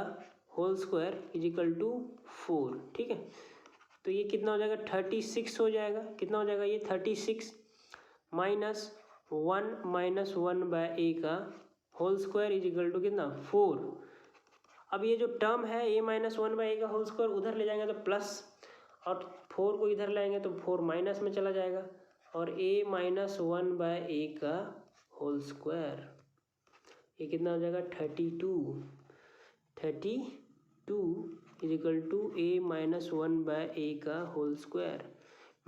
whole square is equal to 4, ठीक है। तो ये कितना हो जाएगा 36 हो जाएगा, कितना हो जाएगा ये 36 माइनस 1/a का whole square is equal to कितना 4। अब ये जो टर्म है a माइनस 1/a का होल स्क्वायर उधर ले जाएंगे तो प्लस, और 4 को इधर लाएंगे तो 4 माइनस में चला जाएगा, और a माइनस 1/a का होल स्क्वायर ये कितना हो जाएगा 32 is equal to a minus 1/a का होल स्क्वायर।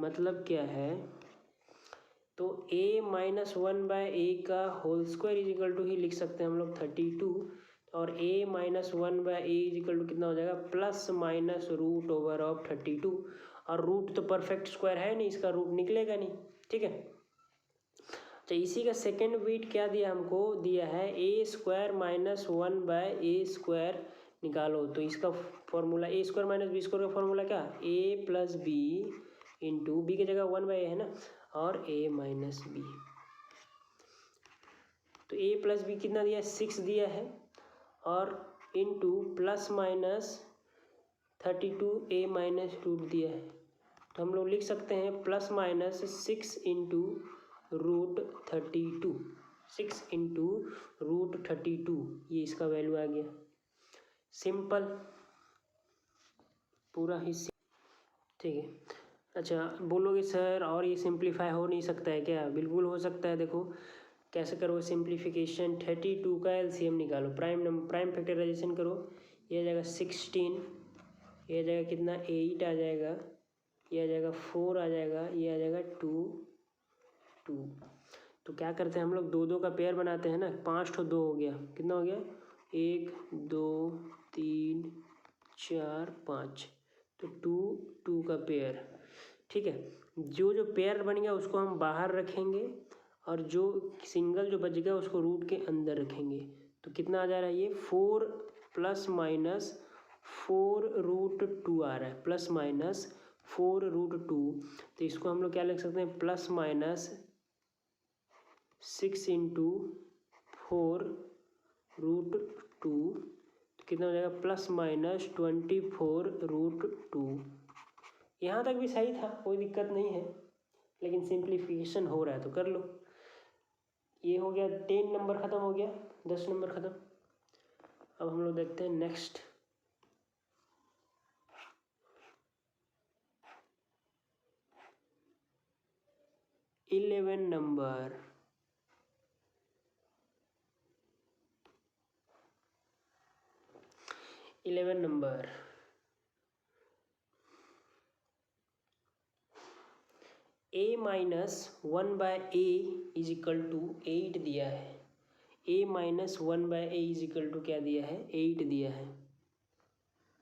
मतलब क्या है, तो a माइनस 1/a का whole square is equal to ही लिख सकते हैं हम लोग 32, और a minus 1/a is equal to कितना हो जाएगा plus minus root over of 32, और रूट तो परफेक्ट स्क्वायर है नहीं, इसका रूट निकलेगा नहीं, ठीक है। तो इसी का सेकेंड बिट क्या दिया, हमको दिया है a square minus 1/a square निकालो। तो इसका formula a square minus B square का फॉर्मूला क्या, a plus B into b की जगह 1/a है ना, और a माइनस बी। तो a प्लस बी कितना दिया है, 6 दिया है, और into plus minus 32 a minus root दिया है। तो हम लोग लिख सकते हैं plus minus 6 into root 32, 6 into root 32, ये इसका वैल्यू आ गया। सिंपल, पूरा ही ठीक है। अच्छा बोलोगे सर और ये सिंप्लीफाई हो नहीं सकता है क्या? बिल्कुल हो सकता है। देखो कैसे करो सिंप्लीफिकेशन, 32 का एलसीएम निकालो, प्राइम फैक्टराइजेशन करो, ये आ जाएगा 16, ये आ जाएगा कितना 8 आ जाएगा, ये आ जाएगा 4 आ जाएगा, ये आ जाएगा 2। तो क्या करते हैं हम लोग, 2 2 का पेयर बनाते हैं ना, 5 ठो 2 हो गया, कितना हो गया 1 2 3 4 5, तो 2 2 का पेयर। ठीक है, जो पेयर बन गया उसको हम बाहर रखेंगे और जो सिंगल जो बच गया उसको रूट के अंदर रखेंगे। तो कितना आ जा रहा है ये 4 प्लस माइनस 4 रूट 2 आ रहा है, प्लस माइनस 4 रूट 2। तो इसको हम लोग क्या लिख सकते हैं, प्लस माइनस 6 इंटू 4 रूट 2, तो कितना हो जाएगा प्लस माइनस 24 रूट 2। यहाँ तक भी सही था, कोई दिक्कत नहीं है, लेकिन सिंप्लीफिकेशन हो रहा है तो कर लो। ये हो गया 10 नंबर ख़त्म हो गया, 10 नंबर ख़त्म। अब हम लोग देखते हैं next. Eleven number, a minus 1 by a is equal to 8 दिया है। a minus 1 by a is equal to क्या दिया है, 8 दिया है,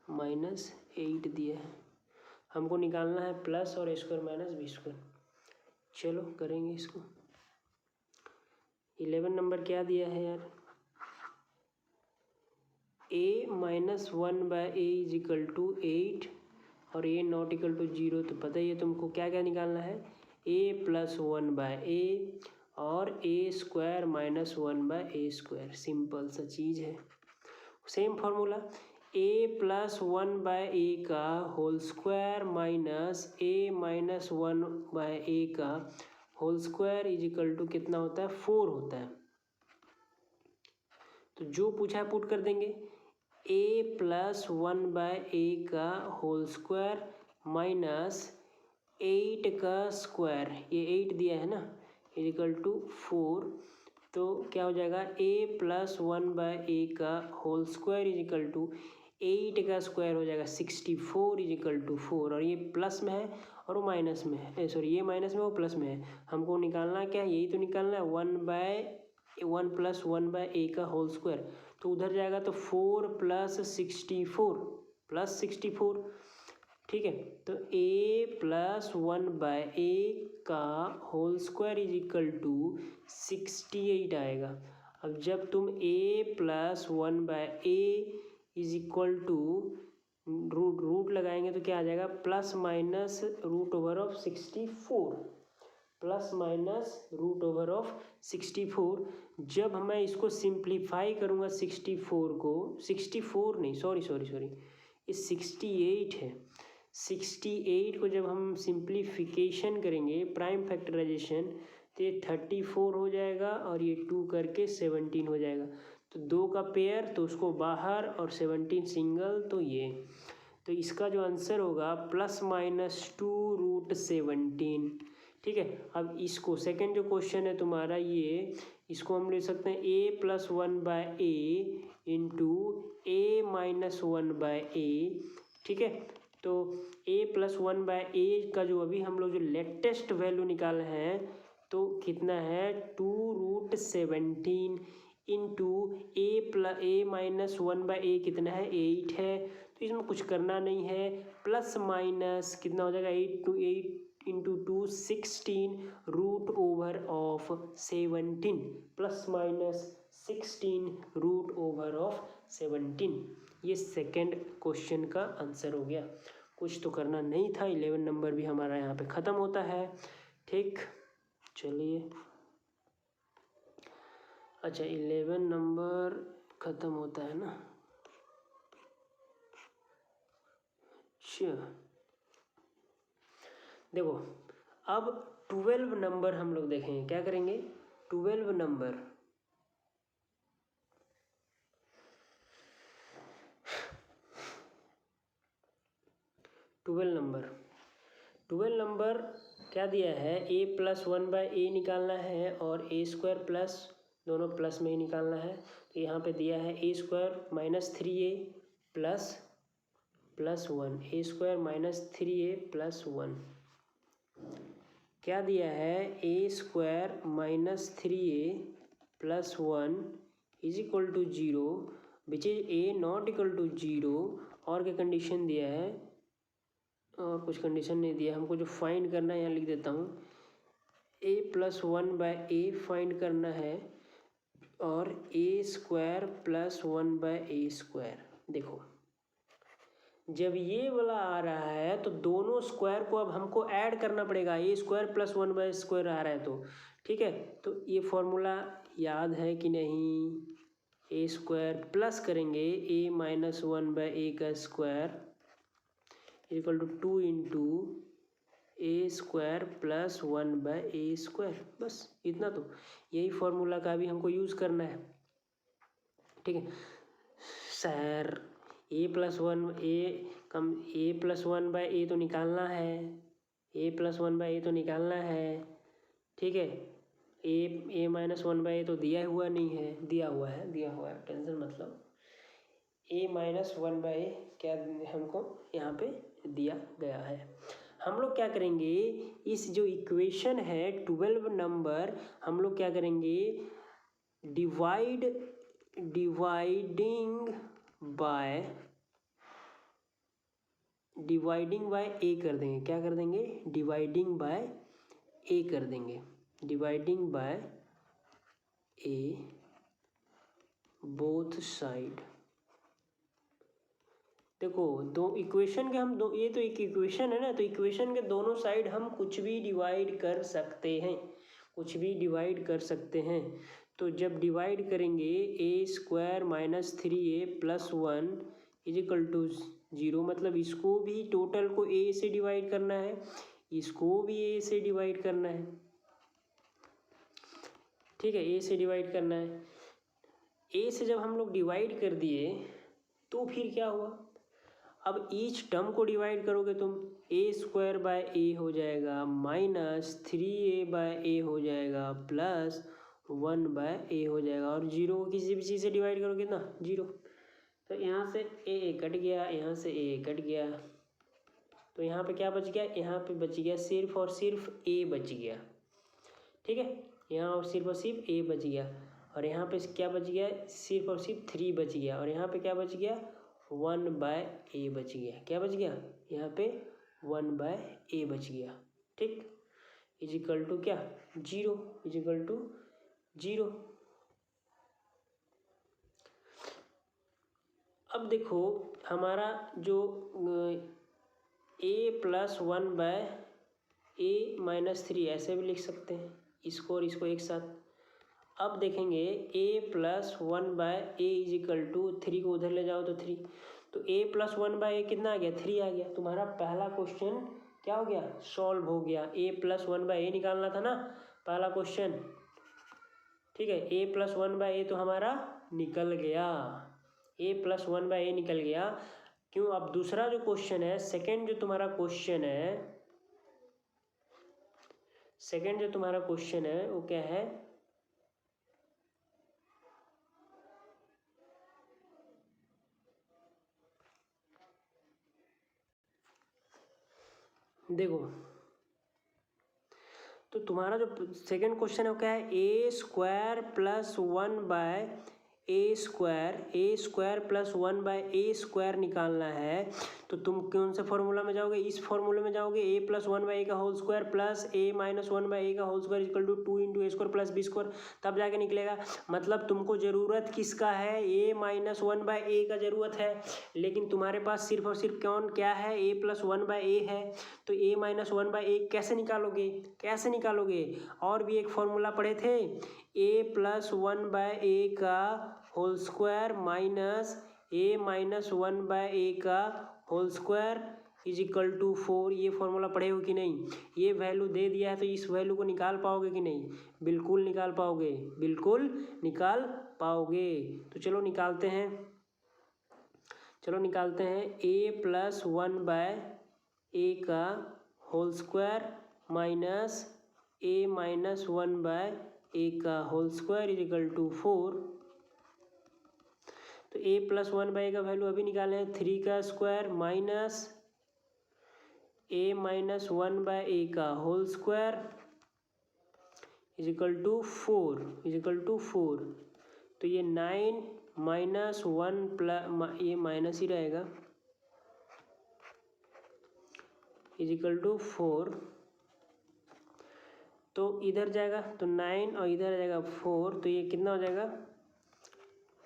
माइनस 8 दिया है। हमको निकालना है प्लस और a square minus B square. चलो करेंगे इसको। 11 नंबर क्या दिया है यार, a minus 1 by a is equal to 8 और a नॉट इक्वल टू 0। तो पता ही है तुमको क्या क्या निकालना है, a प्लस 1 बाय ए और a square minus 1 by A square. Simple सा चीज़ है, same formula, a plus 1 by ए का whole square minus a minus 1 by ए का whole square is equal to कितना होता है, 4 होता है। तो जो पूछा है पुट कर देंगे, a प्लस 1 बाय ए का होल स्क्वायर माइनस 8 का स्क्वायर, ये 8 दिया है ना, इज इक्वल टू 4। तो क्या हो जाएगा, a प्लस 1 बाय ए का whole square is equal to 8 का स्क्वायर हो जाएगा 64 इज इक्वल टू 4। और ये प्लस में है और वो माइनस में है, सॉरी ये माइनस में वो प्लस में है। हमको निकालना क्या है, यही तो निकालना है, 1 प्लस 1 बाय ए का होल स्क्वायर। तो उधर जाएगा तो 4 प्लस 64 प्लस 64। ठीक है, तो a प्लस 1 बाय ए का whole square is equal to 68 आएगा। अब जब तुम a plus 1 by a is equal to root लगाएंगे तो क्या आ जाएगा, plus minus root over of 64, plus minus root over of 64। जब मैं इसको सिंप्लीफाई करूँगा 64 को, 64 नहीं, सॉरी ये 68 है। 68 को जब हम सिंप्लीफिकेशन करेंगे प्राइम फैक्टराइजेशन, तो ये 34 हो जाएगा और ये 2 करके 17 हो जाएगा। तो 2 का पेयर तो उसको बाहर और 17 सिंगल, तो ये, तो इसका जो आंसर होगा प्लस माइनस 2 रूट 17। ठीक है, अब इसको सेकंड जो क्वेश्चन है तुम्हारा ये, इसको हम ले सकते हैं a plus 1 by A into A minus 1 by A. ठीक है, तो a प्लस 1 बाय ए का जो अभी हम लोग जो लेटेस्ट वैल्यू निकाले हैं, तो कितना है 2 root 17 into A minus 1 by ए कितना है 8 है। तो इसमें कुछ करना नहीं है, प्लस माइनस कितना हो जाएगा 8 to 8 into 2 16 root over of 17, plus minus 16 root over of 17। ये सेकंड क्वेश्चन का आंसर हो गया। कुछ तो करना नहीं था। 11 नंबर भी हमारा यहाँ पे ख़त्म होता है। ठीक। चलिए, अच्छा 11 नंबर ख़त्म होता है ना। अच्छा देखो, अब 12 नंबर हम लोग देखेंगे, क्या करेंगे 12 नंबर। ट्वेल्व नंबर क्या दिया है, ए प्लस 1/a निकालना है और ए स्क्वायर प्लस, दोनों प्लस में ही निकालना है। तो यहाँ पे दिया है A square -3a plus 1, A square -3a plus 1। क्या दिया है, A square -3a plus 1 is equal to 0, which is A not equal to 0। और क्या कंडीशन दिया है, और कुछ कंडीशन नहीं दिया, हमको जो फाइंड करना है यहाँ लिख देता हूँ, a प्लस 1/a फाइंड करना है और ए स्क्वायर प्लस 1/a स्क्वायर। देखो जब ये वाला आ रहा है तो दोनों स्क्वायर को अब हमको ऐड करना पड़ेगा, ए स्क्वायर प्लस 1/a स्क्वायर आ रहा है तो ठीक है। तो ये फॉर्मूला याद है कि नहीं, ए स्क्वायर प्लस करेंगे a माइनस 1/a का square equal to 2 into A square plus 1/a square. बस इतना, तो यही फॉर्मूला का भी हमको यूज़ करना है, ठीक है सर। ए प्लस 1/a तो निकालना है, a प्लस 1/a तो निकालना है, ठीक है। a माइनस 1/a तो दिया हुआ नहीं है, दिया हुआ है टेंशन मतलब। a माइनस 1/a क्या हमको यहाँ पे दिया गया है। हम लोग क्या करेंगे, इस जो इक्वेशन है 12 नंबर, हम लोग क्या करेंगे, डिवाइडिंग बाय ए कर देंगे। क्या कर देंगे, डिवाइडिंग बाय ए कर देंगे, dividing by A both side. देखो दो इक्वेशन के हम दो, ये तो एक इक्वेशन है ना, तो इक्वेशन के दोनों साइड हम कुछ भी डिवाइड कर सकते हैं, कुछ भी डिवाइड कर सकते हैं। तो जब डिवाइड करेंगे A square -3a plus 1 is equal to 0, मतलब इसको भी टोटल को ए से डिवाइड करना है, इसको भी ए से डिवाइड करना है, ठीक है, ए से डिवाइड करना है। ए से जब हम लोग डिवाइड कर दिए तो फिर क्या हुआ, अब ईच टर्म को डिवाइड करोगे तुम, ए स्क्वायर बाय ए हो जाएगा -3a/a हो जाएगा प्लस 1/a हो जाएगा, और 0 को किसी भी चीज़ से डिवाइड करोगे ना 0। तो यहाँ से a कट गया, यहाँ से a कट गया, तो यहाँ पे क्या बच गया, यहाँ पे बच गया सिर्फ और सिर्फ a बच गया, ठीक है। यहाँ और सिर्फ a बच गया, और यहाँ पे क्या बच गया, सिर्फ और सिर्फ 3 बच गया, और यहाँ पे क्या बच गया 1/a बच गया। क्या बच गया, यहाँ पे 1/a बच गया, ठीक। इज इक्वल टू क्या 0, इज इक्वल टू 0। अब देखो हमारा जो a प्लस 1/a माइनस 3 ऐसे भी लिख सकते हैं, इसको और इसको एक साथ। अब देखेंगे a plus 1/a is equal to 3 को उधर ले जाओ तो 3, तो a प्लस 1/a कितना आ गया, 3 आ गया। तुम्हारा पहला क्वेश्चन क्या हो गया, सॉल्व हो गया। a प्लस 1/a निकालना था ना पहला क्वेश्चन, ठीक है। a प्लस 1/a तो हमारा निकल गया, a प्लस 1/a निकल गया। क्यों, अब दूसरा जो क्वेश्चन है, सेकेंड जो तुम्हारा क्वेश्चन है वो क्या है, देखो तो तुम्हारा जो सेकंड क्वेश्चन है वो क्या है, A square plus 1/a A square plus 1/a² निकालना है तो तुम कौन से फॉर्मूला में जाओगे, इस फॉर्मूले में जाओगे। ए प्लस 1/a का whole square plus a minus 1/a का whole square equal to 2 into a² plus b², तब जाके निकलेगा। मतलब तुमको ज़रूरत किसका है, a माइनस 1/a का ज़रूरत है, लेकिन तुम्हारे पास सिर्फ और सिर्फ क्या है, a प्लस 1/a है। तो a माइनस 1/a कैसे निकालोगे, और भी एक फॉर्मूला पढ़े थे, a प्लस 1/a का whole square minus a minus 1/a का whole square is equal to 4। ये फॉर्मूला पढ़े हो कि नहीं। ये वैल्यू दे दिया है तो इस वैल्यू को निकाल पाओगे कि नहीं, बिल्कुल निकाल पाओगे। तो चलो निकालते हैं a प्लस 1/a का whole square minus a minus 1/a का whole square is equal to 4। तो a प्लस 1/a का वैल्यू अभी निकाले हैं, 3 का square minus a minus 1/a का whole square is equal to 4। तो ये 9 माइनस 1 प्लस, ये माइनस ही रहेगा, इज इक्वल टू 4। तो इधर जाएगा तो 9 और इधर आ जाएगा 4, तो ये कितना हो जाएगा,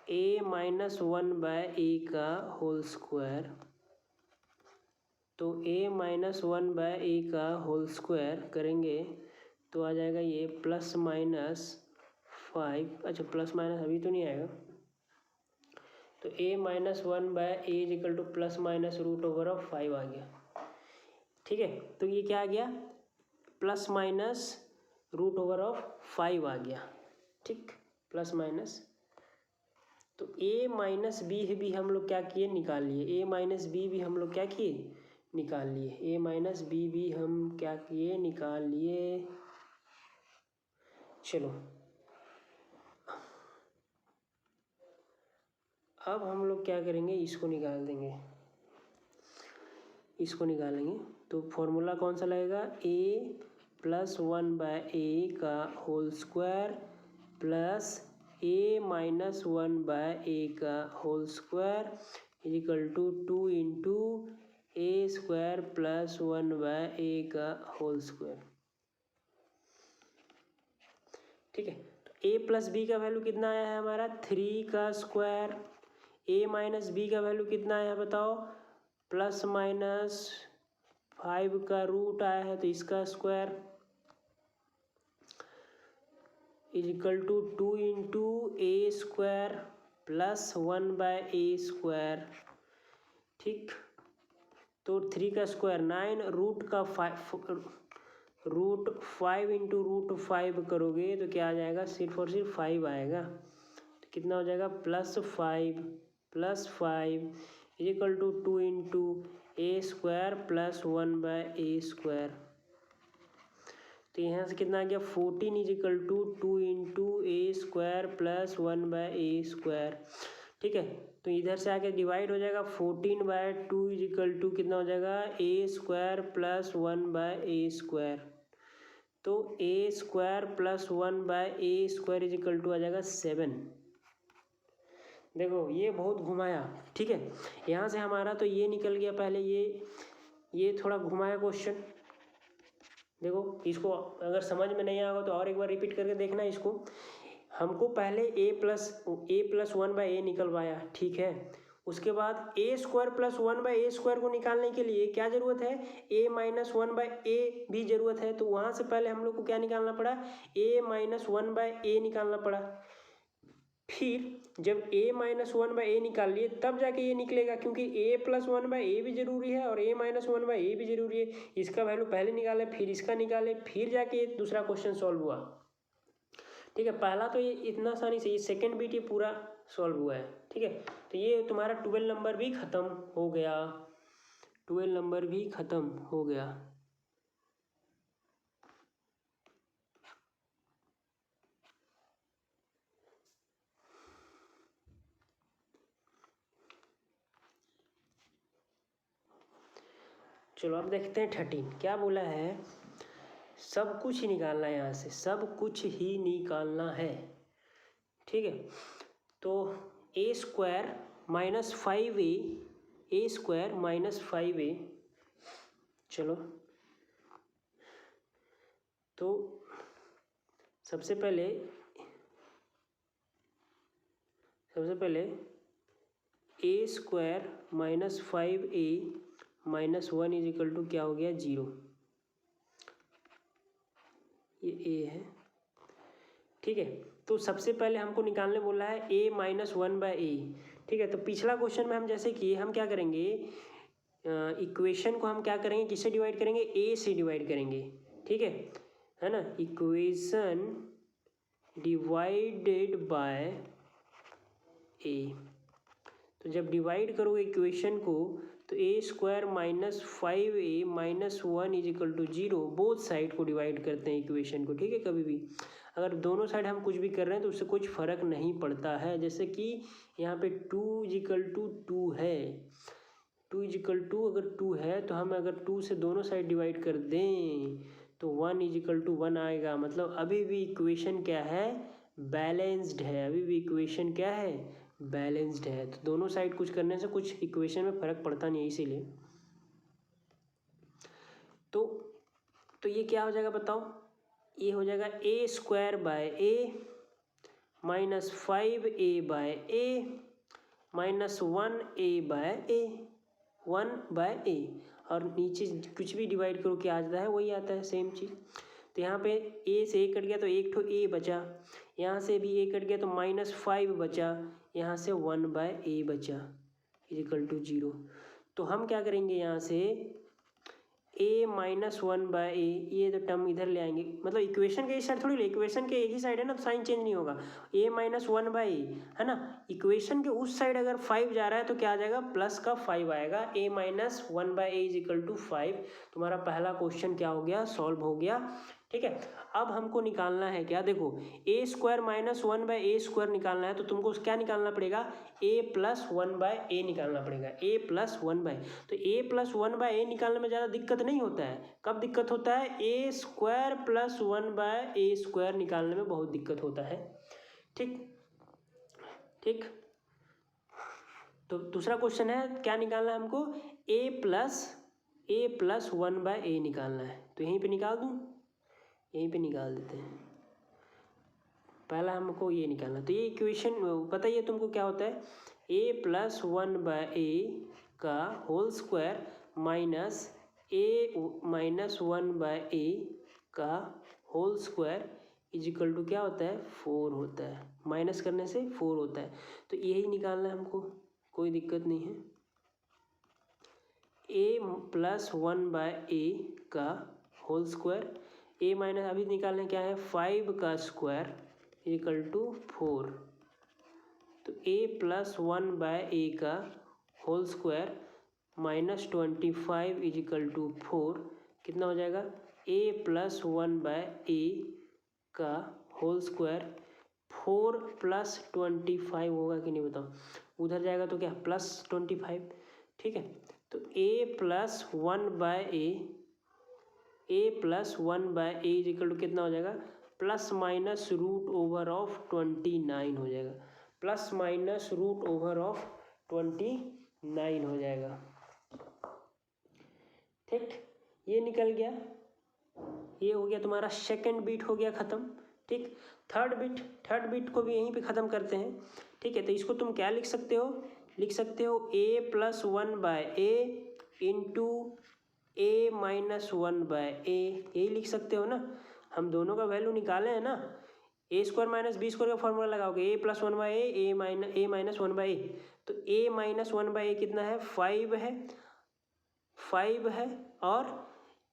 a माइनस 1/a का होल स्क्वायर। तो a माइनस 1/a का होल स्क्वायर करेंगे तो आ जाएगा ये प्लस माइनस 5। अच्छा प्लस माइनस अभी तो नहीं आएगा, तो a minus 1/a is equal to plus minus √5 आ गया। ठीक है, तो ये क्या आ गया, प्लस माइनस √5 आ गया। ठीक, प्लस माइनस। तो a माइनस बी भी हम लोग क्या किए, निकाल लिए। a माइनस बी भी हम लोग क्या किए, निकाल लिए। a माइनस बी भी हम क्या किए, निकाल लिए। चलो अब हम लोग क्या करेंगे, इसको निकालेंगे। तो फॉर्मूला कौन सा लगेगा, a प्लस 1/a का whole square plus a minus 1/a का whole square is equal to 2 into a² plus 1/a का होल स्क्वायर। ठीक है, तो a प्लस बी का वैल्यू कितना आया है हमारा, 3 का स्क्वायर। a माइनस बी का वैल्यू कितना आया है बताओ, प्लस माइनस 5 का रूट आया है तो इसका square is equal to 2 into a² plus 1/a²। ठीक, तो 3 का स्क्वायर 9, √5 इंटू √5 करोगे तो क्या आ जाएगा, सिर्फ और सिर्फ 5 आएगा। तो कितना हो जाएगा, plus 5 is equal to 2 into a² plus 1/a²। तो यहाँ से कितना आ गया, 14 is equal to 2 into a² plus 1/a²। ठीक है, तो इधर से आके डिवाइड हो जाएगा, 14/2 इज इक्वल टू कितना हो जाएगा, a² प्लस 1/a²। तो a² plus 1/a² is equal to आ जाएगा 7। देखो ये बहुत घुमाया। ठीक है, यहाँ से हमारा तो ये निकल गया पहले, ये थोड़ा घुमाया क्वेश्चन। देखो इसको अगर समझ में नहीं आएगा तो और एक बार रिपीट करके देखना इसको। हमको पहले a प्लस 1/a निकलवाया, ठीक है। उसके बाद a² प्लस 1/a² को निकालने के लिए क्या ज़रूरत है, a माइनस 1/a भी ज़रूरत है। तो वहाँ से पहले हम लोग को क्या निकालना पड़ा, a माइनस 1/a निकालना पड़ा। फिर जब a माइनस 1/a निकाल लिए तब जाके ये निकलेगा, क्योंकि a प्लस 1/a भी ज़रूरी है और a माइनस 1/a भी ज़रूरी है। इसका वैल्यू पहले निकाले, फिर इसका निकाले, फिर जाके ये दूसरा क्वेश्चन सॉल्व हुआ। ठीक है, पहला तो ये इतना आसानी से, ये सेकेंड बीट ये पूरा सॉल्व हुआ है। ठीक है, तो ये तुम्हारा 12 नंबर भी ख़त्म हो गया। चलो अब देखते हैं 13 क्या बोला है, सब कुछ ही निकालना है। यहाँ से सब कुछ ही निकालना है। ठीक है, तो A square minus 5a, A square minus 5a, चलो तो सबसे पहले A square minus 5a minus 1 is equal to क्या हो गया 0, ये ए है, ठीक है। तो सबसे पहले हमको निकालने बोला है a माइनस 1/a, ठीक है। तो पिछला क्वेश्चन में हम जैसे किए, हम क्या करेंगे, इक्वेशन को हम क्या करेंगे, किससे डिवाइड करेंगे, a से डिवाइड करेंगे, ठीक है ना। इक्वेशन डिवाइडेड बाय a, तो जब डिवाइड करोगे इक्वेशन को तो A square minus 5a minus 1 is equal to 0, both side को डिवाइड करते हैं इक्वेशन को, ठीक है। कभी भी अगर दोनों साइड हम कुछ भी कर रहे हैं तो उससे कुछ फ़र्क नहीं पड़ता है। जैसे कि यहाँ पे 2 इज इक्वल टू 2 है, 2 इज इक्वल टू अगर 2 है तो हम अगर 2 से दोनों साइड डिवाइड कर दें तो 1 इज इक्वल टू 1 आएगा, मतलब अभी भी इक्वेशन क्या है, बैलेंस्ड है, अभी भी इक्वेशन क्या है, बैलेंस्ड है। तो दोनों साइड कुछ करने से कुछ इक्वेशन में फ़र्क पड़ता नहीं है, इसीलिए तो ये क्या हो जाएगा बताओ, ये हो जाएगा A square by A minus 5a/a minus 1a/a और नीचे कुछ भी डिवाइड करो क्या आता है, वही आता है, सेम चीज़। तो यहाँ पे a से a कट गया तो एक ठो a बचा, यहाँ से भी a कट गया तो माइनस 5 बचा, यहाँ से 1/a बचा इज इक्वल टू 0। तो हम क्या करेंगे, यहाँ से a माइनस 1/a, ये तो टर्म इधर ले आएंगे, मतलब इक्वेशन के इस साइड थोड़ी ले, इक्वेशन के एक ही साइड है ना, तो साइन चेंज नहीं होगा, a माइनस 1/a है ना। इक्वेशन के उस साइड अगर 5 जा रहा है तो क्या आ जाएगा, प्लस का 5 आएगा, a minus 1/a is equal to 5। तुम्हारा पहला क्वेश्चन क्या हो गया, सॉल्व हो गया, ठीक है। अब हमको निकालना है क्या, देखो ए स्क्वायर माइनस 1/a स्क्वायर निकालना है तो तुमको क्या निकालना पड़ेगा, a प्लस 1/a निकालना पड़ेगा, a प्लस 1/, तो a प्लस 1/a निकालने में ज़्यादा दिक्कत नहीं होता है। कब दिक्कत होता है, a square plus 1/a square निकालने में बहुत दिक्कत होता है, ठीक ठीक। तो दूसरा क्वेश्चन है क्या निकालना है हमको, a प्लस 1/a निकालना है, तो यहीं पे निकाल दूँ, यहीं पे निकाल देते हैं। पहला हमको ये निकालना, तो ये इक्वेशन पता ही है तुमको क्या होता है, a प्लस 1/a का whole square minus a minus 1/a का whole square is equal to क्या होता है, 4 होता है, माइनस करने से 4 होता है। तो यही निकालना है हमको, कोई दिक्कत नहीं है। a प्लस 1/a का होल स्क्वायर, a माइनस अभी निकालना क्या है, 5 का स्क्वायर इक्वल टू 4, तो a प्लस 1/a का whole square minus 25 is equal to 4, कितना हो जाएगा, a प्लस 1/a का होल स्क्वायर 4 प्लस 25 होगा कि नहीं बताओ, उधर जाएगा तो क्या प्लस 25, ठीक है। तो a plus 1/a is equal to कितना हो जाएगा, plus minus root over of 29 हो जाएगा, plus minus root over of 29 हो जाएगा, ठीक। ये निकल गया, ये हो गया तुम्हारा सेकंड बीट हो गया ख़त्म, ठीक। थर्ड बीट को भी यहीं पे ख़त्म करते हैं, ठीक है। तो इसको तुम क्या लिख सकते हो, a plus 1/a into a minus 1/a, यही लिख सकते हो ना। हम दोनों का वैल्यू निकाले हैं ना, a square minus b square का फॉर्मूला लगाओगे, a plus 1/a a minus 1/a, तो a माइनस 1/a कितना है, 5 है और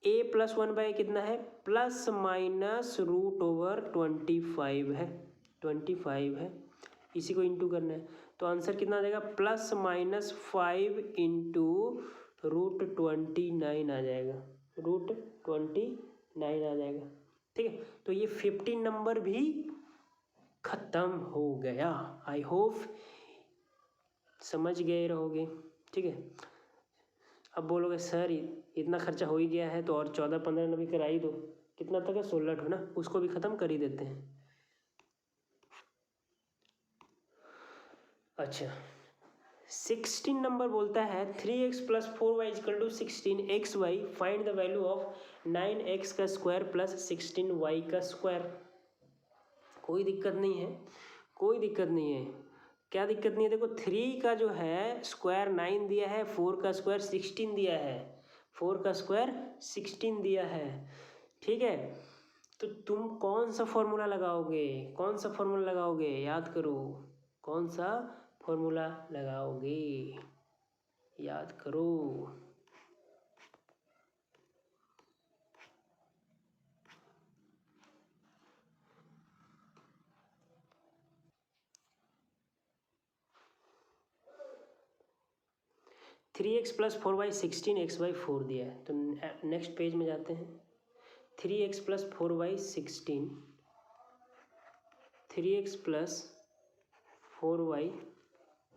a प्लस 1/a कितना है, प्लस माइनस रूट ओवर 25 है, इसी को इंटू करना है। तो आंसर कितना आ जाएगा, प्लस माइनस 5 इंटू रूट 29 आ जाएगा, रूट 29 आ जाएगा, ठीक है। तो ये 15 नंबर भी ख़त्म हो गया। आई होप समझ गए रहोगे, ठीक है। अब बोलोगे सर इतना खर्चा हो ही गया है तो और 14-15 नंबर करा ही दो, कितना तक है, 16 ना, उसको भी ख़त्म कर ही देते हैं। अच्छा 16 नंबर बोलता है 3x plus 4y is equal to 16xy, find the value of 9x का स्क्वायर प्लस 16y का स्क्वायर। कोई दिक्कत नहीं है, कोई दिक्कत नहीं है। क्या दिक्कत नहीं है? देखो 3 का जो है स्क्वायर 9 दिया है, 4 का स्क्वायर 16 दिया है, 4 का स्क्वायर 16 दिया है, ठीक है। तो तुम कौन सा फॉर्मूला लगाओगे, कौन सा फॉर्मूला लगाओगे, याद करो, कौन सा फॉर्मूला लगाओगे, याद करो। 3x प्लस 4y 16x/4 दिया है, तो नेक्स्ट पेज में जाते हैं। 3x plus 4y 16, 3x plus 4y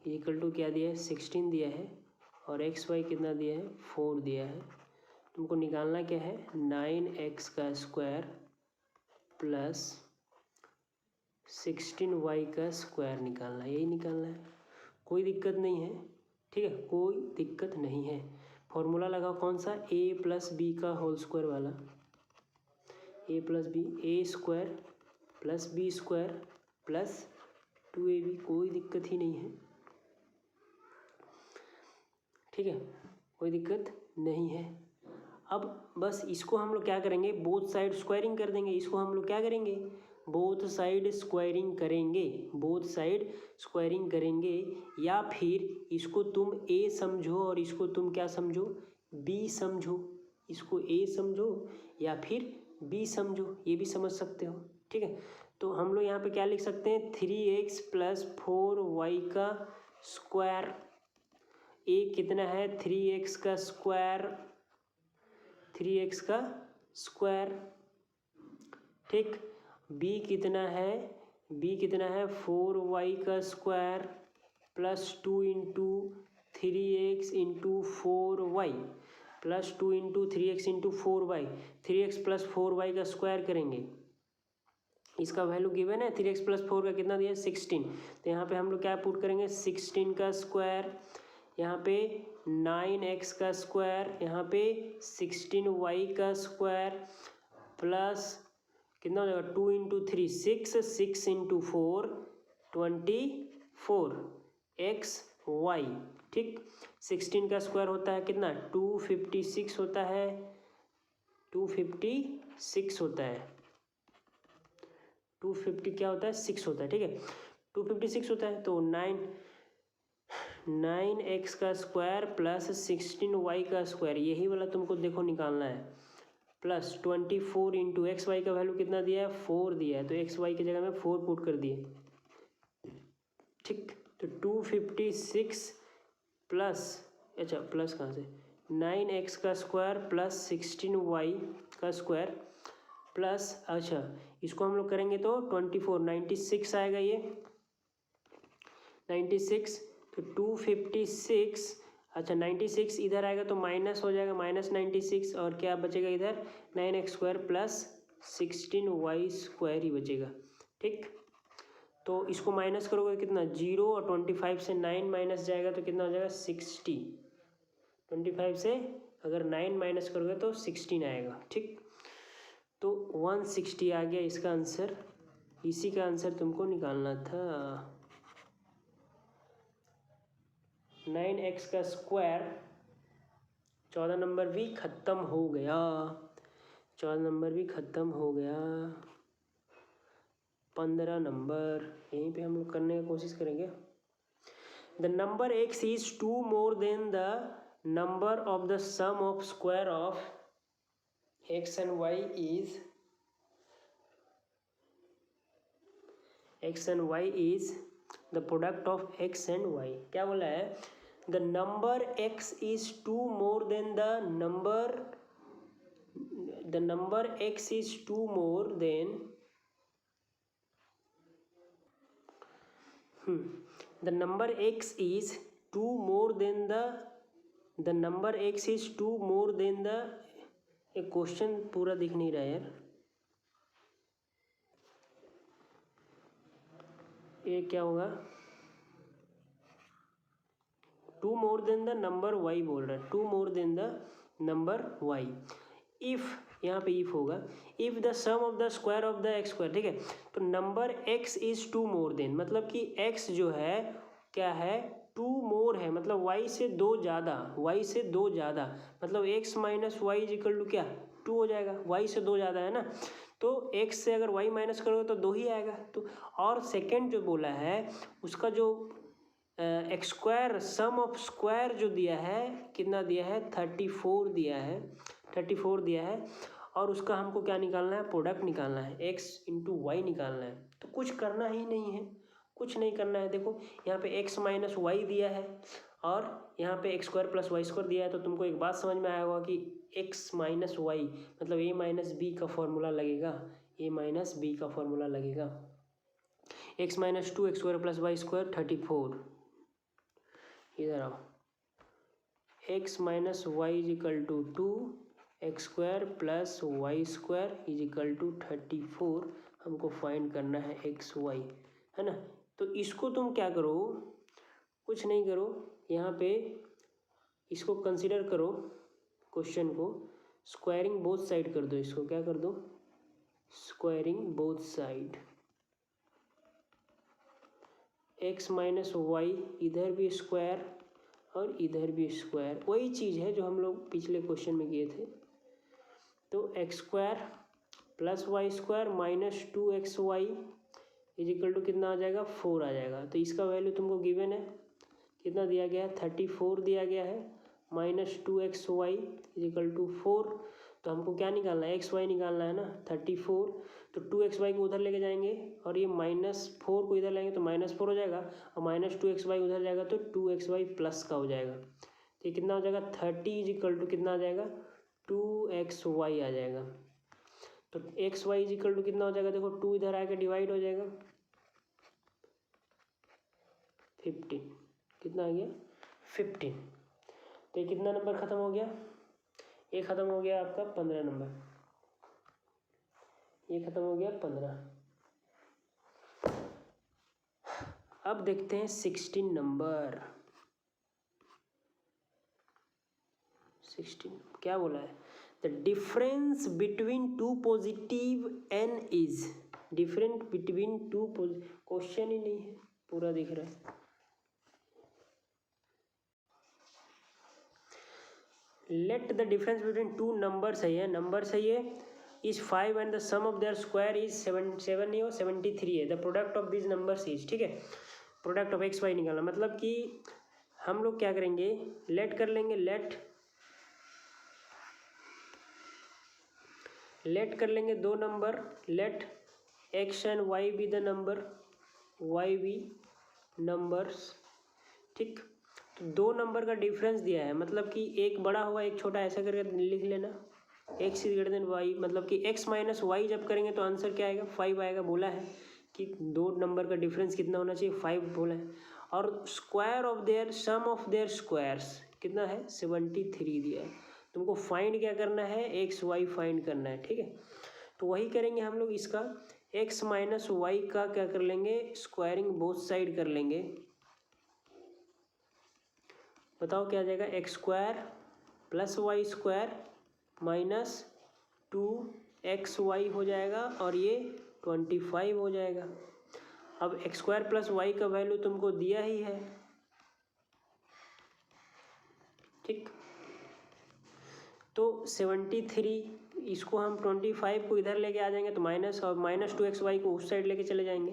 equal to क्या दिया है, 16 दिया है, और xy कितना दिया है, 4 दिया है। तुमको निकालना क्या है, 9x का स्क्वायर प्लस 16y का स्क्वायर निकालना है, यही निकालना है। कोई दिक्कत नहीं है, ठीक है, कोई दिक्कत नहीं है। फॉर्मूला लगाओ कौन सा, a प्लस बी का होल स्क्वायर वाला, a plus B, A square plus B square plus 2ab, कोई दिक्कत ही नहीं है, ठीक है, कोई दिक्कत नहीं है। अब बस इसको हम लोग क्या करेंगे, बोथ साइड स्क्वायरिंग कर देंगे। इसको हम लोग क्या करेंगे, बोथ साइड स्क्वायरिंग करेंगे, बोथ साइड स्क्वायरिंग करेंगे, या फिर इसको तुम a समझो और इसको तुम क्या समझो, b समझो। इसको a समझो या फिर b समझो, ये भी समझ सकते हो, ठीक है। तो हम लोग यहाँ पे क्या लिख सकते हैं, 3x प्लस 4y का स्क्वायर, a कितना है, 3x का स्क्वायर, 3x का स्क्वायर, ठीक। b कितना है, b कितना है, 4y का square plus 2 into 3x into 4y plus 2 into 3x into 4y, 3x plus 4y का स्क्वायर करेंगे। इसका वैल्यू गिवन है, 3x प्लस 4 का कितना दिया है, 16। तो यहाँ पे हम लोग क्या पुट करेंगे, 16 का स्क्वायर, यहाँ पे 9x का स्क्वायर, यहाँ पे 16y का स्क्वायर प्लस कितना हो जाएगा, 2 इंटू 3 6, 6 इंटू 4 24 एक्स वाई, ठीक। 16 का स्क्वायर होता है कितना, 256 होता है, 256 होता है, 250 क्या होता है, 6 होता है, ठीक है, 256 होता है। तो 9x का स्क्वायर प्लस 16y का स्क्वायर, यही वाला तुमको देखो निकालना है, प्लस 24 इंटू एक्स वाई का वैल्यू कितना दिया है, 4 दिया है, तो एक्स वाई की जगह में 4 पुट कर दिए, ठीक। तो 256 प्लस, अच्छा प्लस कहाँ से, 9x का स्क्वायर प्लस 16y का स्क्वायर प्लस, अच्छा इसको हम लोग करेंगे तो 24 96 आएगा, ये 96, तो 256, अच्छा 96 इधर आएगा तो माइनस हो जाएगा, माइनस 96, और क्या बचेगा इधर, 9x square plus 16y square ही बचेगा, ठीक। तो इसको माइनस करोगे कितना, 0, और 25 से 9 माइनस जाएगा तो कितना हो जाएगा, 60। 25 से अगर 9 माइनस करोगे तो 16 आएगा, ठीक। तो 160 आ गया इसका आंसर, इसी का आंसर तुमको निकालना था। 9x का स्क्वायर, 14 नंबर भी ख़त्म हो गया, 14 नंबर भी ख़त्म हो गया। 15 नंबर यहीं पे हम लोग करने की कोशिश करेंगे। The number x is 2 more than the number of the sum of square of x and y is, x and y is the product of x and y। क्या बोला है, the number x is 2 more than the number x is 2 more than the number x is 2 more than the number x is 2 more than the, एक question पूरा दिख नहीं रहा यार, ये क्या होगा, two more than the number Y बोल रहा है, two more than the number Y. If, यहाँ पे इफ़ होगा, if the sum of the square of the X square, ठीक है। तो number X is two more than, मतलब कि एक्स जो है क्या है, टू मोर है, मतलब वाई से दो ज़्यादा, वाई से दो ज़्यादा, मतलब X minus Y is equal to क्या, टू हो जाएगा, वाई से दो ज़्यादा है ना, तो एक्स से अगर वाई माइनस करोगे तो दो ही आएगा। तो और सेकेंड जो बोला है उसका जो X square sum of square जो दिया है, कितना दिया है, 34 दिया है, 34 दिया है, और उसका हमको क्या निकालना है, प्रोडक्ट निकालना है, एक्स इंटू वाई निकालना है। तो कुछ करना ही नहीं है, कुछ नहीं करना है। देखो यहाँ पे एक्स माइनस वाई दिया है और यहाँ पे X square plus Y square दिया है, तो तुमको एक बात समझ में आया होगा कि एक्स माइनस वाई मतलब ए माइनस बी का फॉर्मूला लगेगा, ए माइनस बी का फॉर्मूला लगेगा। X minus two X square plus Y square 34, इधर आओ, X minus Y is equal to two, X square plus Y square is equal to 34। हमको find करना है x Y, है ना। तो इसको तुम क्या करो, कुछ नहीं करो, यहाँ पे इसको कंसिडर करो, क्वेश्चन को स्क्वायरिंग बोथ साइड कर दो, इसको क्या कर दो, squaring both side. X minus Y इधर भी स्क्वायर और इधर भी स्क्वायर, वही चीज़ है जो हम लोग पिछले क्वेश्चन में किए थे। तो X square plus Y square minus two X Y is equal to कितना आ जाएगा, 4 आ जाएगा। तो इसका वैल्यू तुमको गिवन है, कितना दिया गया है, 34 दिया गया है, minus two X Y is equal to 4। तो हमको क्या निकालना है, एक्स वाई निकालना है ना, 34। तो टू एक्स वाई को उधर लेके जाएंगे और ये -4 को इधर लाएंगे तो -4 हो जाएगा, और माइनस टू एक्स वाई उधर जाएगा तो टू एक्स वाई प्लस का हो जाएगा। तो ये कितना हो जाएगा, 30 इज इक्वल टू कितना आ जाएगा, 2xy आ जाएगा। तो X Y is equal to कितना हो जाएगा, देखो 2 इधर आएगा डिवाइड हो जाएगा, 15, कितना आ गया, 15। तो ये कितना नंबर ख़त्म हो गया, ये ख़त्म हो गया आपका 15 नंबर, ये ख़त्म हो गया 15। अब देखते हैं 16 नंबर। 16 क्या बोला है, the difference between two positive N is, different between two, question ही नहीं है, पूरा दिख रहा है। Let the difference between two number सही है, नंबर सही है, is 5 and the sum of their square is 7 नहीं हो 73 है, the product of this number is, ठीक है। प्रोडक्ट ऑफ एक्स वाई निकालना, मतलब कि हम लोग क्या करेंगे, लेट कर लेंगे, लेट कर लेंगे दो number, let X and Y be the number, Y be numbers, ठीक। तो दो नंबर का डिफरेंस दिया है, मतलब कि एक बड़ा हुआ एक छोटा, ऐसा करके लिख लेना, X is greater than Y, मतलब कि एक्स माइनस वाई जब करेंगे तो आंसर क्या आएगा, 5 आएगा। बोला है कि दो नंबर का डिफरेंस कितना होना चाहिए, 5 बोला है। और square of their sum of their squares कितना है, 73 दिया है। तुमको फाइंड क्या करना है, एक्स वाई फाइंड करना है, ठीक है। तो वही करेंगे हम लोग, इसका एक्स माइनस वाई का क्या कर लेंगे, स्क्वायरिंग बोथ साइड कर लेंगे। बताओ क्या आ जाएगा, X square plus Y square minus 2xy हो जाएगा, और ये 25 हो जाएगा। अब एक्स स्क्वायर प्लस वाई का वैल्यू तुमको दिया ही है, ठीक। तो 73, इसको हम 25 को इधर लेके आ जाएंगे तो माइनस, और माइनस 2xy को उस साइड लेके चले जाएंगे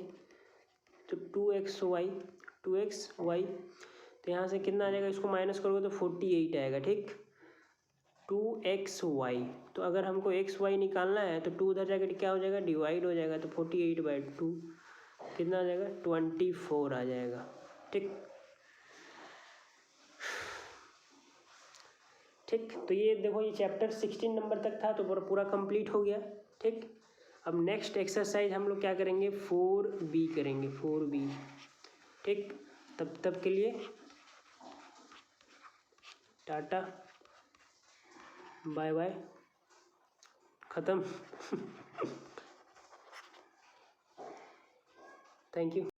तो 2xy, तो यहाँ से कितना आ जाएगा, इसको माइनस करोगे तो 48 आएगा, ठीक। 2xy, तो अगर हमको xy निकालना है तो 2 उधर जाकर क्या हो जाएगा, डिवाइड हो जाएगा, तो 48/2 कितना आ जाएगा, 24 आ जाएगा, ठीक। ठीक, तो ये देखो, ये चैप्टर 16 नंबर तक था, तो पूरा कंप्लीट हो गया, ठीक। अब नेक्स्ट एक्सरसाइज हम लोग क्या करेंगे, 4B करेंगे, 4B, ठीक। तब के लिए टाटा बाय बाय, ख़त्म। Thank you.